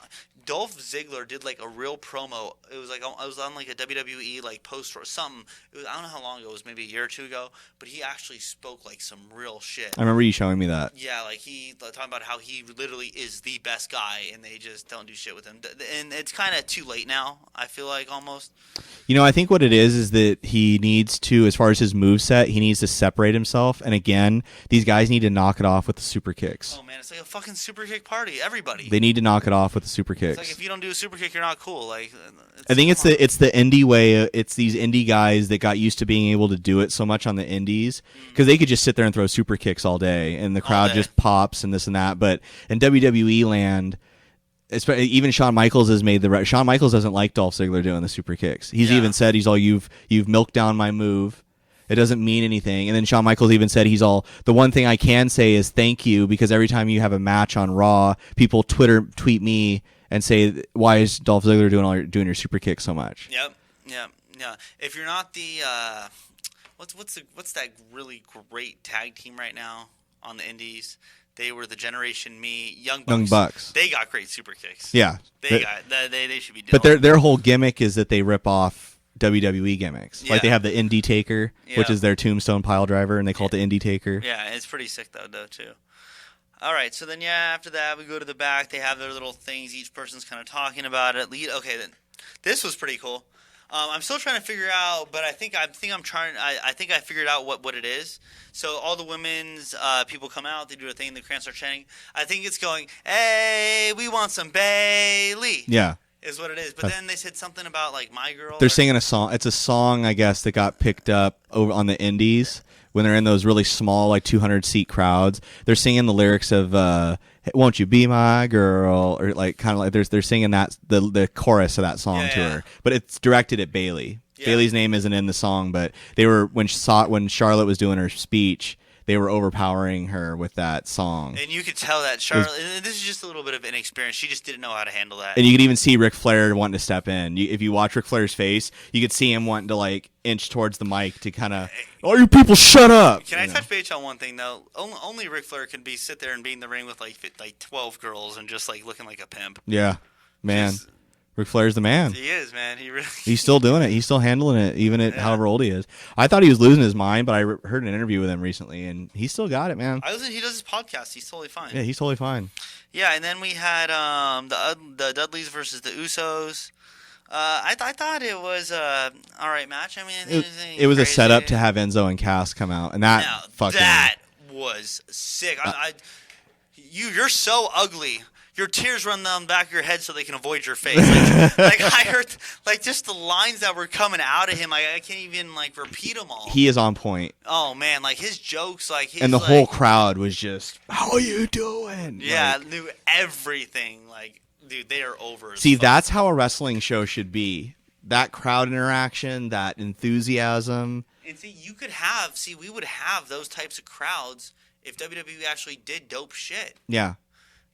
Dolph Ziggler did like a real promo. It was like I was on like a WWE like post or something. I don't know how long ago. It was maybe a year or two ago. But he actually spoke like some real shit. I remember you showing me that. Yeah, like he talking about how he literally is the best guy, and they just don't do shit with him. And it's kind of too late now. I feel like almost. I think what it is that he needs to, as far as his moveset, he needs to separate himself. And again, these guys need to knock it off with the super kicks. Oh man, it's like a fucking super kick party. Everybody. They need to knock it off with the super kicks. It's like if you don't do a super kick, you're not cool. Like I think it's the indie way. It's these indie guys that got used to being able to do it so much on the indies because they could just sit there and throw super kicks all day, and the crowd just pops and this and that. But in WWE land, even Shawn Michaels has made Shawn Michaels doesn't like Dolph Ziggler doing the super kicks. He's even said you've milked down my move. It doesn't mean anything. And then Shawn Michaels even said the one thing I can say is thank you, because every time you have a match on Raw, people tweet me and say, why is Dolph Ziggler doing your super kick so much? Yep. If you're not the what's that really great tag team right now on the indies? They were the Generation Me, Young Bucks. They got great super kicks. Yeah. They should be doing. But their whole gimmick is that they rip off WWE gimmicks. Yeah. Like they have the Indie Taker, which is their tombstone pile driver, and they call it the Indie Taker. Yeah, it's pretty sick though too. All right, so then after that we go to the back. They have their little things. Each person's kind of talking about it. Okay, then this was pretty cool. I'm still trying to figure out, but I think I figured out what it is. So all the women's people come out, they do a thing, the crowd start chanting. I think it's going, "Hey, we want some Bayley." Yeah. Is what it is. But then they said something about like My Girl. They're singing a song. It's a song, I guess, that got picked up over on the indies when they're in those really small, like 200-seat crowds. They're singing the lyrics of "Won't You Be My Girl," or like kind of like they're singing that the chorus of that song to her. But it's directed at Bayley. Yeah. Bayley's name isn't in the song, but they were when Charlotte was doing her speech. They were overpowering her with that song. And you could tell that Charlotte, this is just a little bit of inexperience. She just didn't know how to handle that. And you could even see Ric Flair wanting to step in. If you watch Ric Flair's face, you could see him wanting to like inch towards the mic to kind of, "Oh, you people shut up." Can I touch base on one thing though? Only Ric Flair can sit there and be in the ring with like 12 girls and just like looking like a pimp. Yeah, man. Ric Flair's the man. He is, man. He's still doing it. He's still handling it, even at however old he is. I thought he was losing his mind, but I heard an interview with him recently, and he's still got it, man. He does his podcast. He's totally fine. Yeah, he's totally fine. Yeah, and then we had the Dudleys versus the Usos. I thought it was a all right match. I mean, it was a setup to have Enzo and Cass come out, and that was sick. You're so ugly. Your tears run down the back of your head so they can avoid your face. Like I heard, like just the lines that were coming out of him. I can't even like repeat them all. He is on point. Oh man, like his jokes, and the whole crowd was just, "How are you doing?" Yeah, knew everything. Like, dude, they are over. See, that's how a wrestling show should be. That crowd interaction, that enthusiasm. And we would have those types of crowds if WWE actually did dope shit. Yeah.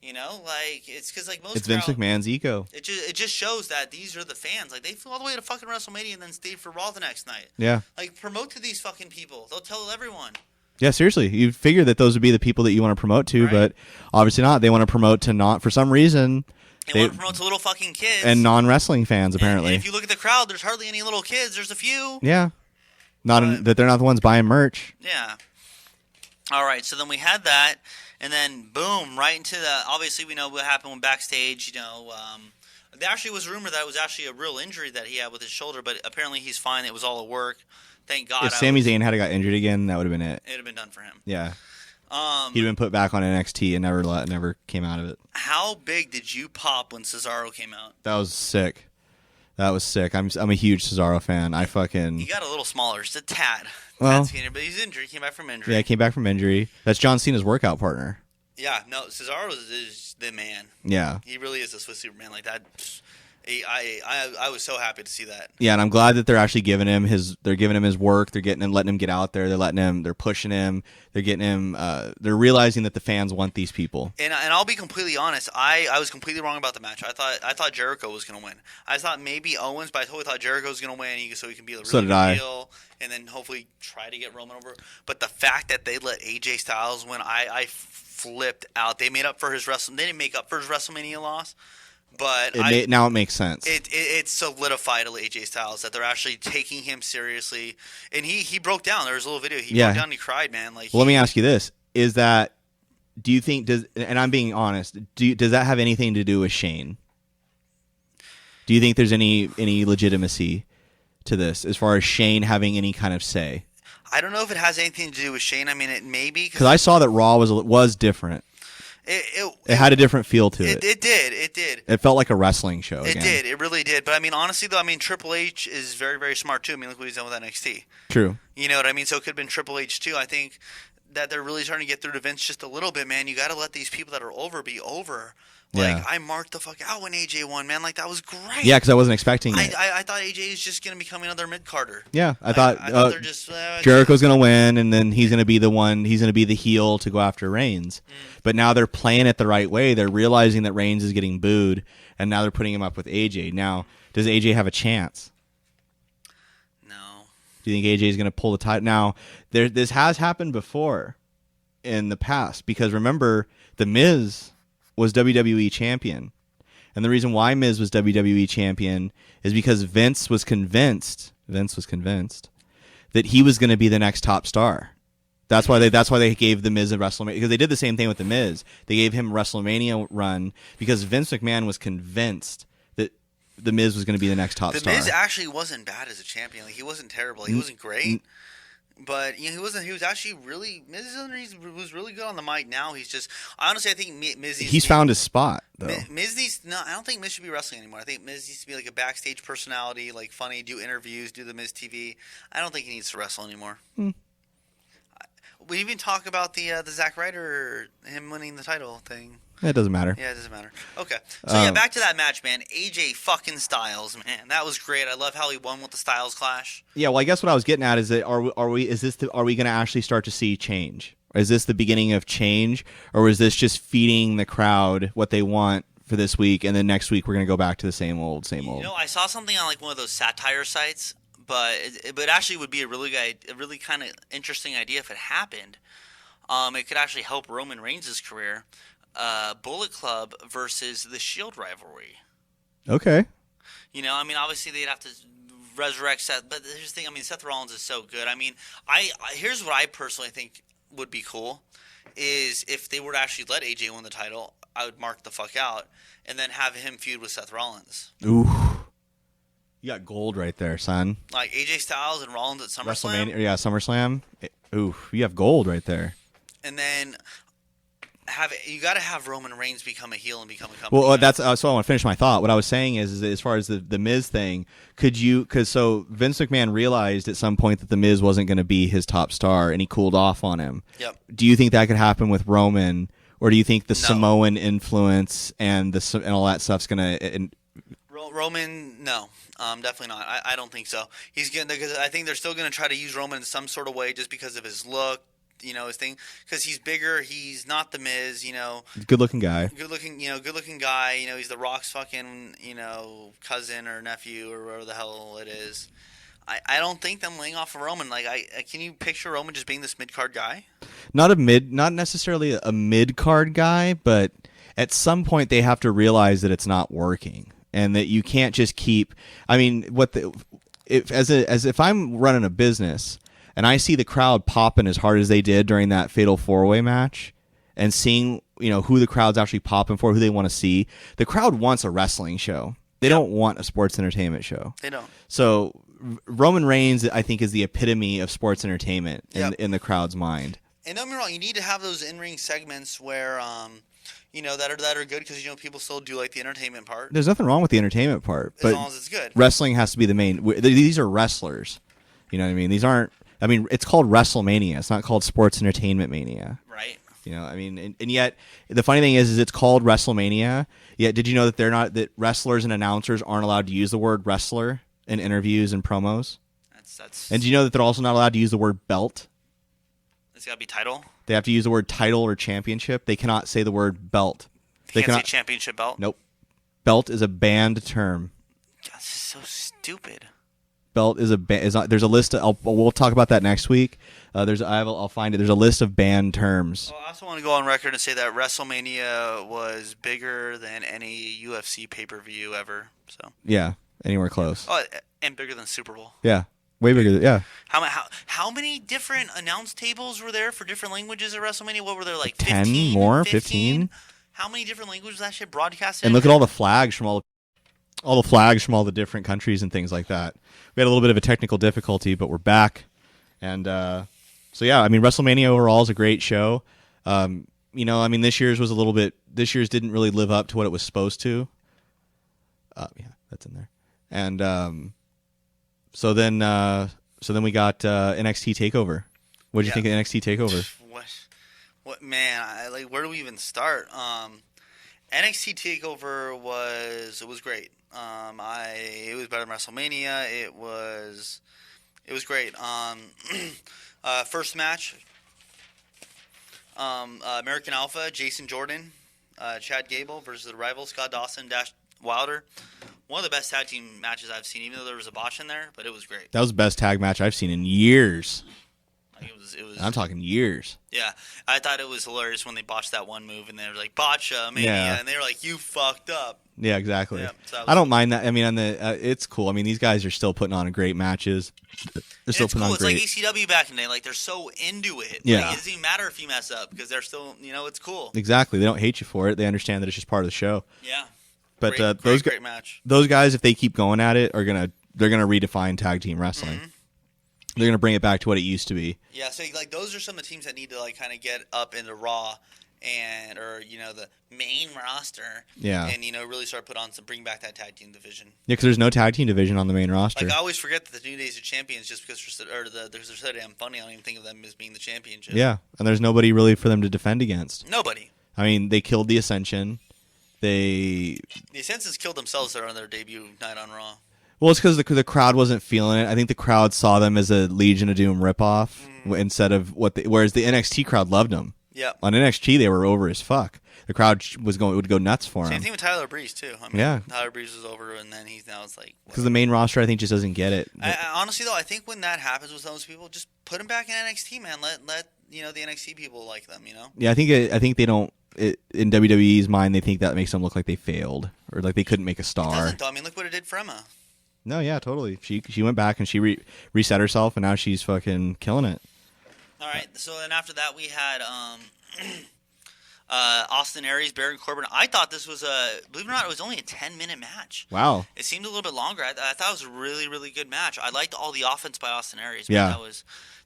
It's because like most. It's Vince McMahon's ego. It just shows that these are the fans. Like they flew all the way to fucking WrestleMania and then stayed for Raw the next night. Yeah. Like promote to these fucking people. They'll tell everyone. Yeah, seriously. You'd figure that those would be the people that you want to promote to, but obviously not. They want to promote to not for some reason. They want to promote to little fucking kids and non-wrestling fans. Apparently, and if you look at the crowd, there's hardly any little kids. There's a few. Yeah. That they're not the ones buying merch. Yeah. All right, so then we had that, And then, boom, right into the... Obviously, we know what happened when backstage, there actually was a rumor that it was actually a real injury that he had with his shoulder, but apparently he's fine. It was all a work. Thank God. If Sami Zayn had got injured again, that would have been it. It would have been done for him. Yeah. He'd been put back on NXT and never came out of it. How big did you pop when Cesaro came out? That was sick. I'm a huge Cesaro fan. He got a little smaller, just a tad. Well, but he's injured. He came back from injury. Yeah, he came back from injury. That's John Cena's workout partner. Yeah, no, Cesaro is the man. Yeah. He really is a Swiss Superman like that. I was so happy to see that. Yeah, and I'm glad that they're actually giving him his work. They're letting him get out there. They're pushing him. They're getting him. They're realizing that the fans want these people. And I'll be completely honest. I was completely wrong about the match. I thought Jericho was going to win. I thought maybe Owens, but I totally thought Jericho was going to win so he can be a really good heel, and then hopefully try to get Roman over. But the fact that they let AJ Styles win, I flipped out. They made up for his They didn't make up for his WrestleMania loss. But now it makes sense. It solidified AJ Styles that they're actually taking him seriously, and he broke down. There was a little video. He broke down. And he cried, man. Let me ask you this: do you think and I'm being honest? Does that have anything to do with Shane? Do you think there's any legitimacy to this as far as Shane having any kind of say? I don't know if it has anything to do with Shane. I mean, it may be because I saw that Raw was different. It had a different feel to it. It did. It felt like a wrestling show. It did. It really did. But I mean, honestly, though, Triple H is very, very smart too. I mean, look what he's done with NXT. True. You know what I mean? So it could have been Triple H too. I think that they're really starting to get through to Vince just a little bit, man. You got to let these people that are over be over. I marked the fuck out when AJ won, man. That was great. Yeah, because I wasn't expecting it. I thought AJ is just going to become another mid-carder. Yeah, I thought they're just Jericho's going to win, and then he's going to be the one. He's going to be the heel to go after Reigns. But now they're playing it the right way. They're realizing that Reigns is getting booed, and now they're putting him up with AJ. Now, does AJ have a chance? No. Do you think AJ is going to pull the title? Now, this has happened before in the past because remember, The Miz was WWE champion. And the reason why Miz was WWE champion is because Vince was convinced that he was going to be the next top star. That's why they gave The Miz a WrestleMania, because they did the same thing with The Miz. They gave him a WrestleMania run because Vince McMahon was convinced that The Miz was going to be the next top star. The Miz actually wasn't bad as a champion. He wasn't terrible. He wasn't great. But he wasn't. He was actually really. Miz was really good on the mic. Now he's just. Honestly, I think Miz. He's found his spot though. Miz needs. No, I don't think Miz should be wrestling anymore. I think Miz needs to be like a backstage personality, like funny, do interviews, do the Miz TV. I don't think he needs to wrestle anymore. We even talk about the Zack Ryder, him winning the title thing. It doesn't matter. Yeah, it doesn't matter. Okay, so back to that match, man. AJ fucking Styles, man, that was great. I love how he won with the Styles Clash. Yeah, well, I guess what I was getting at is that are we going to actually start to see change? Is this the beginning of change, or is this just feeding the crowd what they want for this week, and then next week we're going to go back to the same old? I saw something on one of those satire sites, but it actually would be a really kind of interesting idea if it happened. It could actually help Roman Reigns' career. Bullet Club versus the Shield rivalry. Okay. Obviously they'd have to resurrect Seth, but here's the thing. Seth Rollins is so good. Here's what I personally think would be cool is if they were to actually let AJ win the title, I would mark the fuck out and then have him feud with Seth Rollins. Ooh. You got gold right there, son. Like AJ Styles and Rollins at SummerSlam? WrestleMania, yeah, SummerSlam. Ooh, you have gold right there. And then you got to have Roman Reigns become a heel and become a company. Well, that's so I want to finish my thought. What I was saying is that as far as the Miz thing, because Vince McMahon realized at some point that the Miz wasn't going to be his top star, and he cooled off on him. Yep. Do you think that could happen with Roman, or do you think the Samoan influence and all that stuff's going to? Roman, no, definitely not. I don't think so. He's gonna, because I think they're still going to try to use Roman in some sort of way just because of his look. His thing, because he's bigger. He's not the Miz. Good-looking guy. Good-looking guy. He's the Rock's fucking cousin or nephew or whatever the hell it is. I don't think them laying off of Roman. Can you picture Roman just being this mid-card guy? Not necessarily a mid-card guy, but at some point they have to realize that it's not working and that you can't just keep. If I'm running a business and I see the crowd popping as hard as they did during that Fatal 4-Way match, and seeing, who the crowd's actually popping for, who they want to see. The crowd wants a wrestling show. They don't want a sports entertainment show. They don't. So Roman Reigns, I think, is the epitome of sports entertainment in the crowd's mind. And don't get me wrong, you need to have those in-ring segments where, that are good because, people still do like the entertainment part. There's nothing wrong with the entertainment part. As long as it's good. Wrestling has to be the main. These are wrestlers. You know what I mean? These aren't. I mean, it's called WrestleMania. It's not called Sports Entertainment Mania. Right. And yet the funny thing is it's called WrestleMania. Yet, did you know that wrestlers and announcers aren't allowed to use the word wrestler in interviews and promos? That's. And do you know that they're also not allowed to use the word belt? It's got to be title. They have to use the word title or championship. They cannot say the word belt. They can't say championship belt? Nope. Belt is a banned term. God, this is so stupid. Belt is there's a list. We'll talk about that next week. I'll find it. There's a list of banned terms. Well, I also want to go on record and say that WrestleMania was bigger than any UFC pay-per-view ever. So yeah, anywhere close. Oh, and bigger than Super Bowl. Yeah, way bigger. Yeah. How many different announce tables were there for different languages at WrestleMania? What were there, like 10 15, more? 15? How many different languages was that shit broadcasted? And look at all the flags from all the different countries and things like that. We had a little bit of a technical difficulty, but we're back. And so yeah, I mean, WrestleMania overall is a great show. This year's didn't really live up to what it was supposed to. Yeah, that's in there. And so then we got NXT Takeover. What did you think of NXT Takeover? What man? Where do we even start? NXT Takeover was great. It was better than WrestleMania. It was great. First match, American Alpha, Jason Jordan, Chad Gable versus the rival Scott Dawson, Dash Wilder. One of the best tag team matches I've seen, even though there was a botch in there, but it was great. That was the best tag match I've seen in years. It was. I'm talking years. Yeah, I thought it was hilarious when they botched that one move, and they were like, "Botcha, Mania," and they were like, "You fucked up." Yeah, exactly. Yeah, so I don't mind that. I mean, it's cool. I mean, these guys are still putting on great matches. They're still putting on great. It's like ECW back in the day. Like, they're so into it. Yeah. Like, it doesn't even matter if you mess up because they're still, it's cool. Exactly. They don't hate you for it. They understand that it's just part of the show. Yeah. But great match. Those guys, if they keep going at it, they're gonna redefine tag team wrestling. Mm-hmm. They're gonna bring it back to what it used to be. Yeah. So those are some of the teams that need to kind of get up into Raw or the main roster. Yeah. And really start bring back that tag team division. Yeah, because there's no tag team division on the main roster. I always forget that the New Days are champions just because they're so damn funny. I don't even think of them as being the championship. Yeah, and there's nobody really for them to defend against. Nobody. I mean, they killed the Ascension. The Ascensions killed themselves there on their debut night on Raw. Well, it's because the crowd wasn't feeling it. I think the crowd saw them as a Legion of Doom ripoff instead of whereas the NXT crowd loved them. Yeah. On NXT, they were over as fuck. The crowd would go nuts for him. Same thing with Tyler Breeze too. I mean, yeah. Tyler Breeze was over, and then it's like because the main roster, I think, just doesn't get it. Honestly, though, I think when that happens with those people, just put them back in NXT, man. Let the NXT people like them. Yeah, I think they don't. In WWE's mind, they think that makes them look like they failed or like they couldn't make a star. It doesn't, though. I mean, look what it did for Emma. No, yeah, totally. She went back and she reset herself, and now she's fucking killing it. All right. So then after that, we had Austin Aries, Baron Corbin. I thought this was believe it or not, it was only a 10-minute match. Wow. It seemed a little bit longer. I thought it was a really, really good match. I liked all the offense by Austin Aries. Yeah.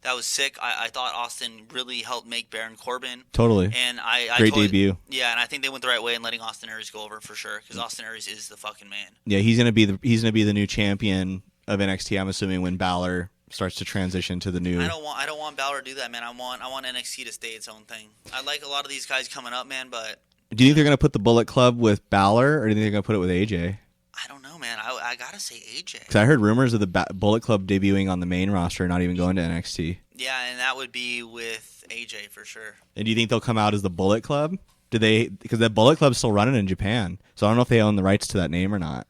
That was sick. I thought Austin really helped make Baron Corbin. Totally. And Great debut. Yeah, and I think they went the right way in letting Austin Aries go over for sure because Austin Aries is the fucking man. Yeah, he's gonna be the new champion of NXT. I'm assuming when Balor starts to transition to the new. I don't want Balor to do that, man. I want NXT to stay its own thing. I like a lot of these guys coming up, man, but. Do you think they're gonna put the Bullet Club with Balor, or do you think they're gonna put it with AJ? I don't know, man. I gotta say AJ. Because I heard rumors of the Bullet Club debuting on the main roster, not even going to NXT. Yeah, and that would be with AJ for sure. And do you think they'll come out as the Bullet Club? Because that Bullet Club's still running in Japan, so I don't know if they own the rights to that name or not.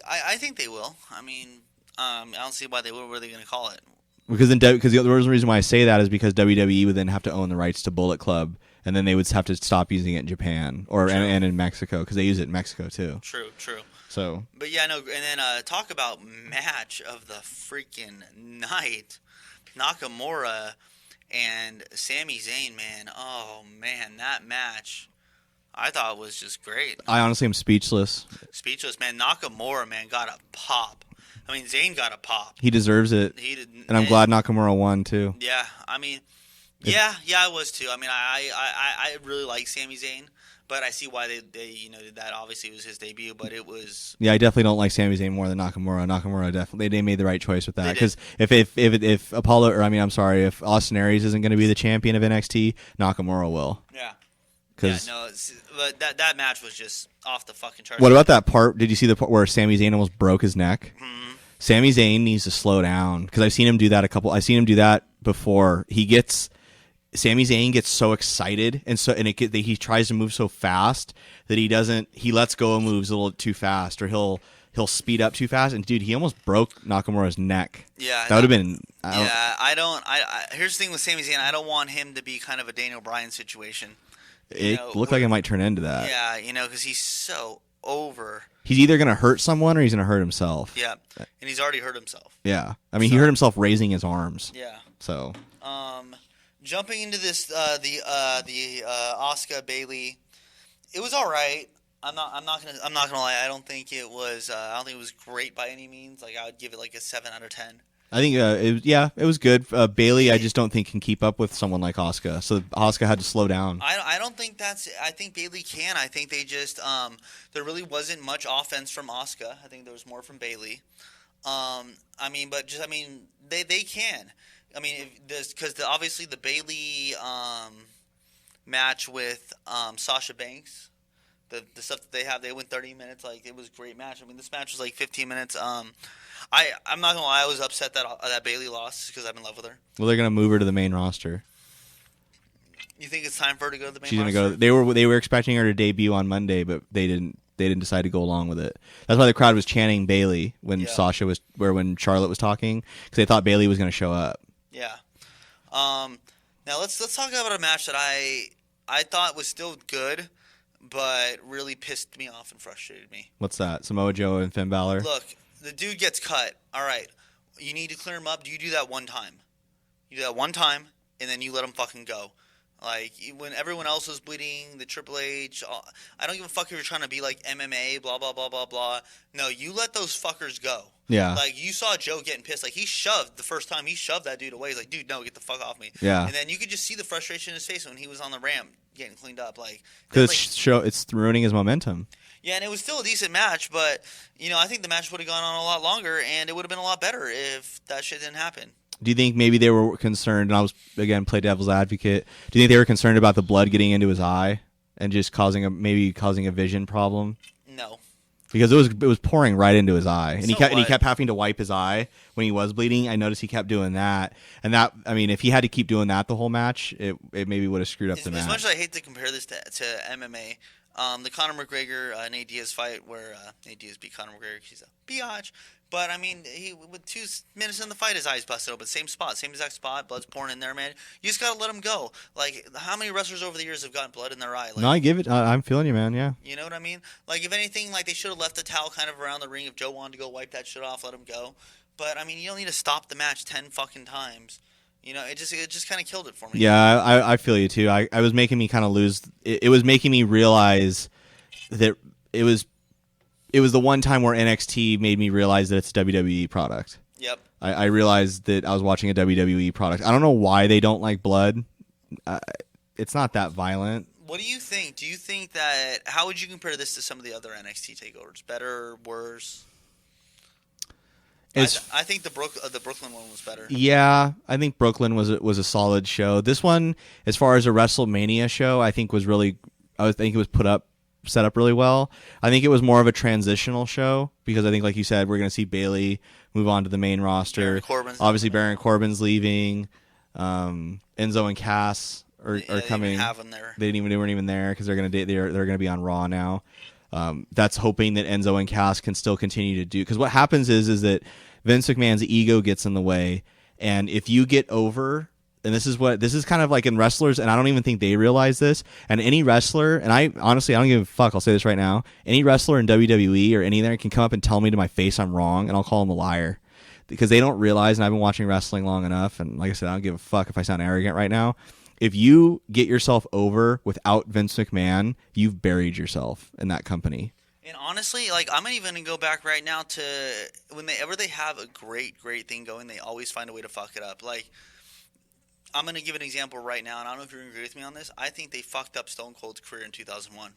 I think they will. I mean, I don't see why they would. What are they going to call it? Because the reason why I say that is because WWE would then have to own the rights to Bullet Club, and then they would have to stop using it in Japan and in Mexico because they use it in Mexico too. True. So. But yeah, no, and then talk about match of the freaking night. Nakamura And Sami Zayn, man, oh man, that match I thought was just great. I honestly am speechless. Speechless, man. Nakamura, man, got a pop. I mean, Zayn got a pop. He deserves it. And I'm glad Nakamura won, too. Yeah, I mean, yeah, I was, too. I mean, I really like Sami Zayn, but I see why they did that. Obviously, it was his debut, but it was... Yeah, I definitely don't like Sami Zayn more than Nakamura. Nakamura definitely, they made the right choice with that. Because if Apollo, or I mean, I'm sorry, if Austin Aries isn't going to be the champion of NXT, Nakamura will. Yeah. Yeah, no, but that match was just off the fucking charts. What about that part? Did you see the part where Sami Zayn almost broke his neck? Mm-hmm. Sami Zayn needs to slow down because I've seen him do that I've seen him do that before. Sami Zayn gets so excited he tries to move so fast that he lets go of moves a little too fast, or he'll speed up too fast. And dude, he almost broke Nakamura's neck. Yeah, that would have been. Here's the thing with Sami Zayn. I don't want him to be kind of a Daniel Bryan situation. It looked like it might turn into that. Yeah, because he's so over. He's either going to hurt someone or he's going to hurt himself. Yeah, and he's already hurt himself. Yeah, I mean, he hurt himself raising his arms. Yeah. So. Jumping into this, the Asuka Bayley, it was all right. I'm not gonna lie. I don't think it was great by any means. Like, I would give it like a 7 out of 10. I think it was good. Bayley, I just don't think can keep up with someone like Asuka. So Asuka had to slow down. I don't think that's. I think Bayley can. I think they just there really wasn't much offense from Asuka. I think there was more from Bayley. They can. I mean, because obviously the Bayley match with Sasha Banks, the stuff that they went 30 minutes. Like, it was a great match. I mean, this match was like 15 minutes. I'm not gonna lie, I was upset that Bayley lost because I'm in love with her. Well, they're gonna move her to the main roster. You think it's time for her to go to the main She's roster? Gonna go. They were expecting her to debut on Monday, but they didn't decide to go along with it. That's why the crowd was chanting Bayley when when Charlotte was talking, because they thought Bayley was gonna show up. Yeah. Now let's talk about a match that I thought was still good, but really pissed me off and frustrated me. What's that? Samoa Joe and Finn Balor? Look, the dude gets cut. All right. You need to clear him up. Do you do that one time? You do that one time, and then you let him fucking go. Like, when everyone else was bleeding, the Triple H, I don't give a fuck if you're trying to be like MMA, blah, blah, blah, blah, blah. No, you let those fuckers go. Yeah. Like, you saw Joe getting pissed. Like, he shoved the first time. He shoved that dude away. He's like, dude, no, get the fuck off me. Yeah. And then you could just see the frustration in his face when he was on the ramp getting cleaned up. Like, because it's ruining his momentum. Yeah, and it was still a decent match, but, I think the match would have gone on a lot longer, and it would have been a lot better if that shit didn't happen. Do you think maybe they were concerned, and I was, again, play devil's advocate, do you think they were concerned about the blood getting into his eye and just causing a vision problem? No. Because it was pouring right into his eye, and So he kept having to wipe his eye when he was bleeding. I noticed he kept doing that, and that, I mean, if he had to keep doing that the whole match, it maybe would have screwed up the match. As much as I hate to compare this to MMA, the Conor McGregor Nate Diaz fight where Nate Diaz beat Conor McGregor, he's a biatch. But, I mean, he with 2 minutes in the fight, his eyes busted open. Same spot, same exact spot, blood's pouring in there, man. You just got to let him go. Like, how many wrestlers over the years have gotten blood in their eye? Like, no, I give it. I'm feeling you, man, yeah. You know what I mean? Like, if anything, like, they should have left the towel kind of around the ring. If Joe wanted to go wipe that shit off, let him go. But, I mean, you don't need to stop the match 10 fucking times. It just kind of killed it for me. Yeah, I feel you, too. I was making me kind of lose. It was making me realize that it was the one time where NXT made me realize that it's a WWE product. Yep. I realized that I was watching a WWE product. I don't know why they don't like blood. It's not that violent. What do you think? Do you think that... How would you compare this to some of the other NXT takeovers? Better, worse? I think the Brooklyn one was better. Yeah, I think Brooklyn was a solid show. This one, as far as a WrestleMania show, I think was really... I think it was set up really well. I think it was more of a transitional show because I think, like you said, we're going to see Bayley move on to the main roster. Obviously, Baron Corbin's leaving. Enzo and Cass are coming. They weren't even there because they're going to be on Raw now. That's hoping that Enzo and Cass can still continue to do, because what happens is that Vince McMahon's ego gets in the way, and if you get over. And this is kind of like in wrestlers, and I don't even think they realize this. And any wrestler, and I honestly, I don't give a fuck. I'll say this right now. Any wrestler in WWE or any there can come up and tell me to my face I'm wrong, and I'll call him a liar. because they don't realize, and I've been watching wrestling long enough, and like I said, I don't give a fuck if I sound arrogant right now. If you get yourself over without Vince McMahon, you've buried yourself in that company. And honestly, like, I'm even going to go back right now to whenever they have a great thing going, they always find a way to fuck it up. Like, I'm going to give an example right now, and I don't know if you're going to agree with me on this. I think they fucked up Stone Cold's career in 2001.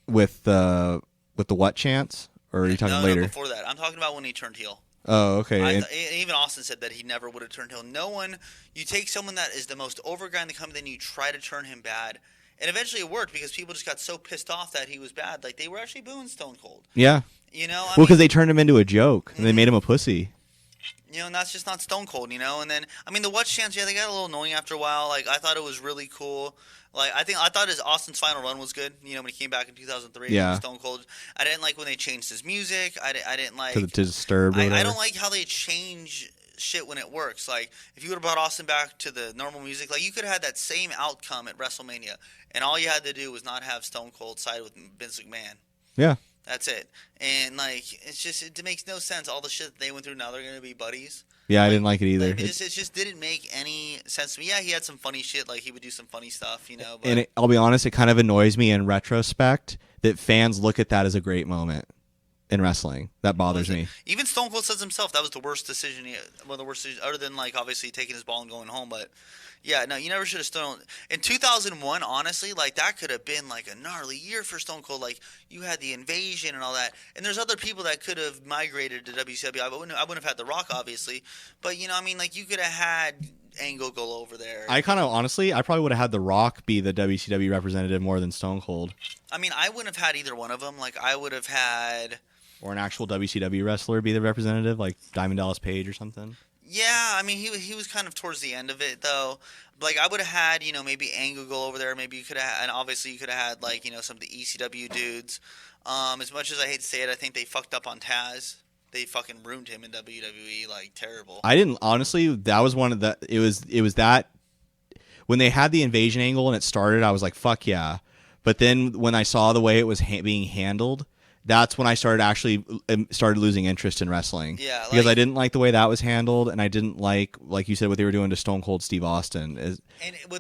With the what chance? Or are you talking later? No, before that. I'm talking about when he turned heel. Oh, okay. Even Austin said that he never would have turned heel. No one, you take someone that is the most over guy in the company, then you try to turn him bad. And eventually it worked because people just got so pissed off that he was bad. Like, they were actually booing Stone Cold. Yeah. You know? Well, because they turned him into a joke. And they made him a pussy. You know, and that's just not Stone Cold, you know? And then, I mean, the What chants, yeah, they got a little annoying after a while. Like, I thought it was really cool. Like, I thought his Austin's final run was good. You know, when he came back in 2003, yeah. Stone Cold. I didn't like when they changed his music. I didn't like to Disturbed. I don't like how they change shit when it works. Like, if you would have brought Austin back to the normal music, like, you could have had that same outcome at WrestleMania, and all you had to do was not have Stone Cold side with Vince McMahon. Yeah. That's it. And, like, it makes no sense. All the shit that they went through, now they're going to be buddies. Yeah, I didn't like it either. Like, it just didn't make any sense to me. Yeah, he had some funny shit. Like, he would do some funny stuff, you know. But and I'll be honest, it kind of annoys me in retrospect that fans look at that as a great moment in wrestling. That bothers me. Even Stone Cold says himself that was the worst decision. One of the worst decisions, other than, like, obviously taking his ball and going home. But yeah, no, you never should have Stone. In 2001, honestly, like, that could have been like a gnarly year for Stone Cold. Like, you had the invasion and all that, and there's other people that could have migrated to WCW. I wouldn't have had The Rock, obviously, but you know, I mean, like, you could have had Angle go over there. I kind of honestly, I probably would have had The Rock be the WCW representative more than Stone Cold. I mean, I wouldn't have had either one of them. Like, I would have had. Or an actual WCW wrestler be the representative, like Diamond Dallas Page or something. Yeah, I mean, he was kind of towards the end of it, though. Like, I would have had, you know, maybe Angle go over there. Maybe you could have, and obviously you could have had, like, you know, some of the ECW dudes. As much as I hate to say it, I think they fucked up on Taz. They fucking ruined him in WWE, like, terrible. I didn't, honestly, that was one of the, it was that, when they had the invasion angle and it started, I was like, fuck yeah. But then when I saw the way it was being handled, that's when I started losing interest in wrestling. Yeah, because I didn't like the way that was handled, and I didn't like you said, what they were doing to Stone Cold Steve Austin,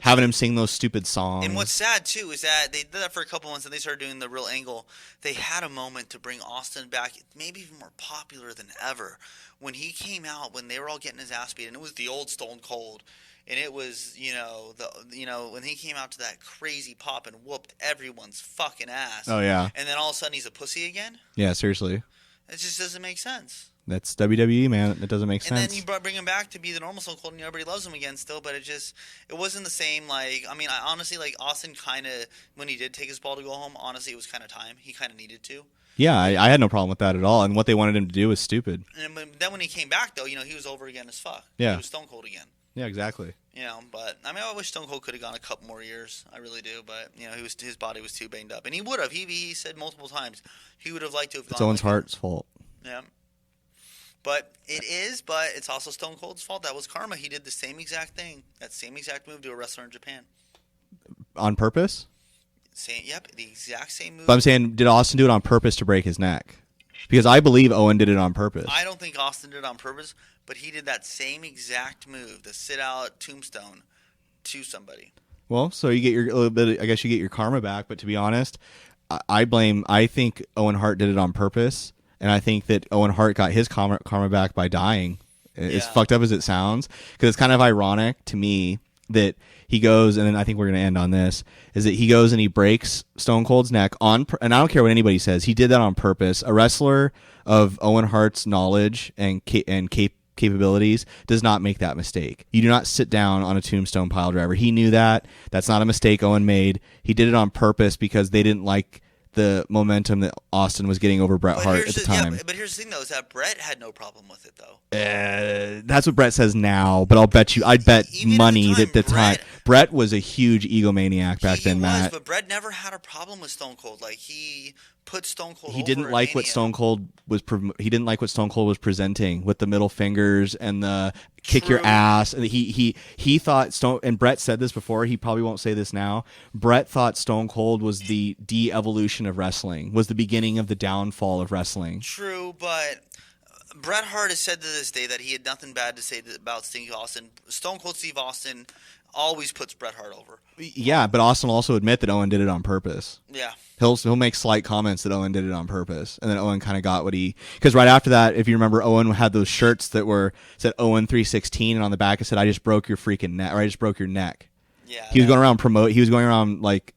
having him sing those stupid songs. And what's sad too is that they did that for a couple months, and they started doing the real angle. They had a moment to bring Austin back, maybe even more popular than ever, when he came out, when they were all getting his ass beat, and it was the old Stone Cold. And it was, when he came out to that crazy pop and whooped everyone's fucking ass. Oh, yeah. And then all of a sudden he's a pussy again? Yeah, seriously. It just doesn't make sense. That's WWE, man. It doesn't make sense. And then you bring him back to be the normal Stone Cold, and everybody loves him again still, but it wasn't the same. Like, I mean, I honestly, like, Austin kind of, when he did take his ball to go home, honestly, it was kind of time. He kind of needed to. Yeah, I had no problem with that at all. And what they wanted him to do was stupid. And then when he came back, though, he was over again as fuck. Yeah. He was Stone Cold again. Yeah, exactly. But I mean, I wish Stone Cold could have gone a couple more years. I really do, but his body was too banged up, and he would have. He said multiple times he would have liked to have gone. It's Owen's Hart's fault. Yeah, but it's also Stone Cold's fault. That was karma. He did the same exact thing, that same exact move to a wrestler in Japan. On purpose? The exact same move. But I'm saying, did Austin do it on purpose to break his neck? Because I believe Owen did it on purpose. I don't think Austin did it on purpose, but he did that same exact move, the sit-out tombstone, to somebody. Well, so you get I guess you get your karma back, but to be honest, I think Owen Hart did it on purpose, and I think that Owen Hart got his karma back by dying. As fucked up as it sounds, because it's kind of ironic to me that he goes, and then I think we're going to end on this, is that he goes and he breaks Stone Cold's neck and I don't care what anybody says, he did that on purpose. A wrestler of Owen Hart's knowledge and capabilities does not make that mistake. You do not sit down on a tombstone pile driver. He knew that. That's not a mistake Owen made. He did it on purpose because they didn't like the momentum that Austin was getting over Bret Hart at the time. But here's the thing, though, is that Bret had no problem with it, though. That's what Bret says now, but I'd bet money that the time Bret was a huge egomaniac back then, Matt. But Bret never had a problem with Stone Cold. Like, he put Stone Cold. He didn't like what Stone Cold was. He didn't like what Stone Cold was presenting with the middle fingers and the kick your ass. And he thought Stone, and Bret said this before. He probably won't say this now. Bret thought Stone Cold was the de-evolution of wrestling, was the beginning of the downfall of wrestling. True, but Bret Hart has said to this day that he had nothing bad to say about Steve Austin. Stone Cold Steve Austin always puts Bret Hart over. Yeah, but Austin will also admit that Owen did it on purpose. Yeah. He'll make slight comments that Owen did it on purpose, and then Owen kind of got what he, because right after that, if you remember, Owen had those shirts that said Owen 316, and on the back it said I just broke your freaking neck, or I just broke your neck. Yeah. He was going around like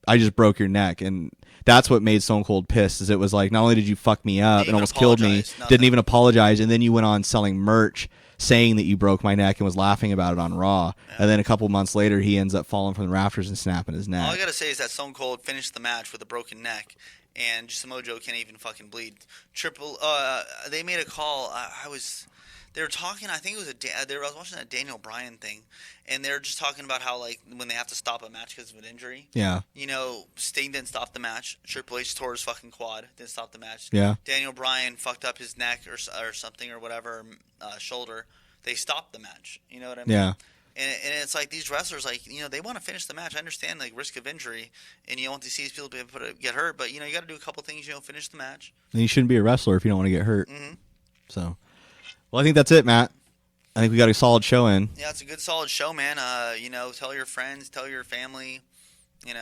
I just broke your neck, and that's what made Stone Cold pissed. Is it was like not only did you fuck me up and almost killed me, didn't even apologize, and then you went on selling merch saying that you broke my neck and was laughing about it on Raw. Yeah. And then a couple months later, he ends up falling from the rafters and snapping his neck. All I gotta say is that Stone Cold finished the match with a broken neck, and Samoa Joe can't even fucking bleed. They made a call. They were talking. I think it was I was watching that Daniel Bryan thing, and they were just talking about how like when they have to stop a match because of an injury. Yeah. You know, Sting didn't stop the match. Triple H tore his fucking quad. Didn't stop the match. Yeah. Daniel Bryan fucked up his neck or something or whatever, shoulder. They stopped the match. You know what I mean? Yeah. And it's like these wrestlers, like, you know, they want to finish the match. I understand, like, risk of injury, and you don't want to see these people get hurt, but, you know, you got to do a couple things, finish the match. And you shouldn't be a wrestler if you don't want to get hurt. Mm-hmm. So, well, I think that's it, Matt. I think we got a solid show in. Yeah, it's a good, solid show, man. Tell your friends, tell your family, And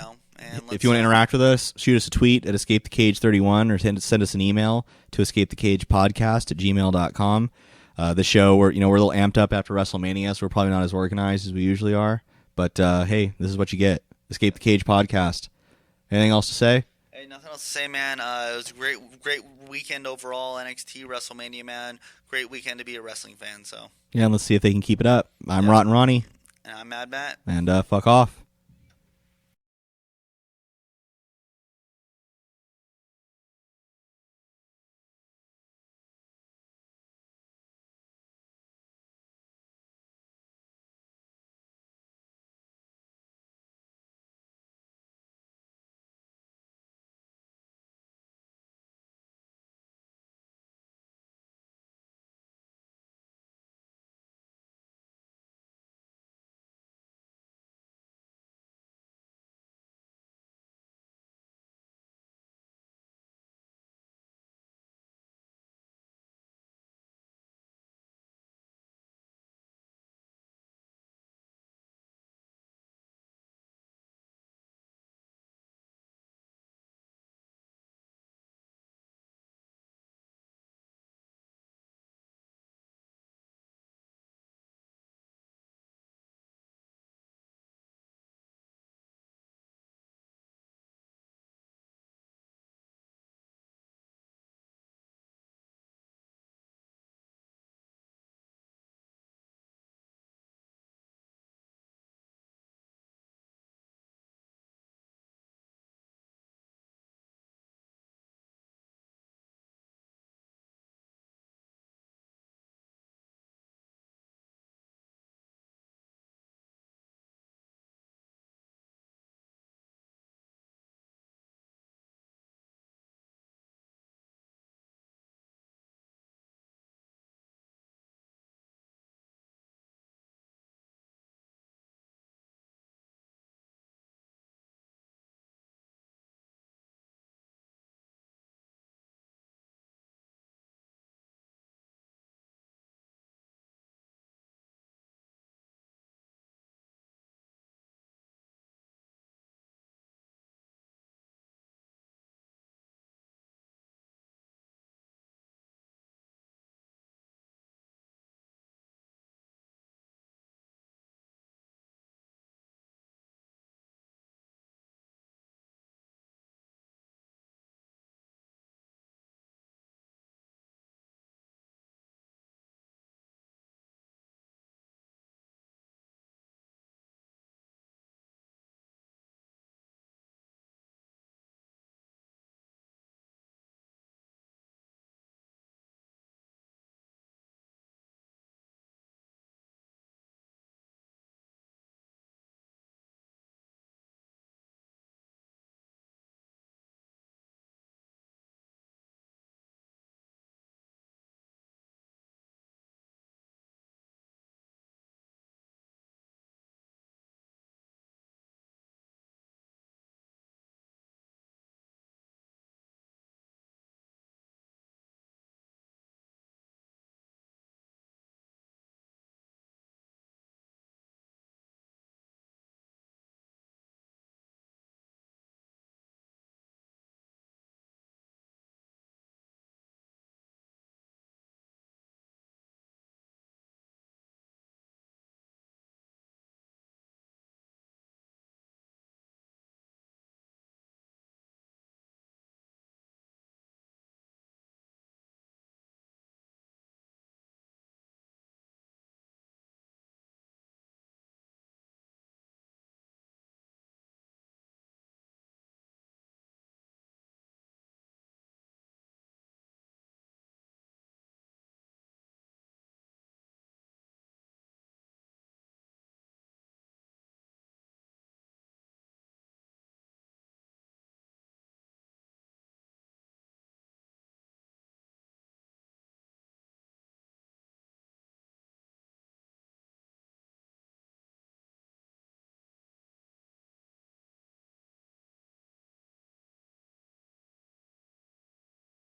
if you want to interact with us, shoot us a tweet at escapethecage31 or send us an email to escapethecagepodcast@gmail.com. The show, we're a little amped up after WrestleMania, so we're probably not as organized as we usually are. But hey, this is what you get. Escape the Cage podcast. Anything else to say? Hey, nothing else to say, man. It was a great weekend overall. NXT, WrestleMania, man. Great weekend to be a wrestling fan. So yeah, let's see if they can keep it up. I'm Rotten Ronnie. And I'm Mad Matt. And fuck off.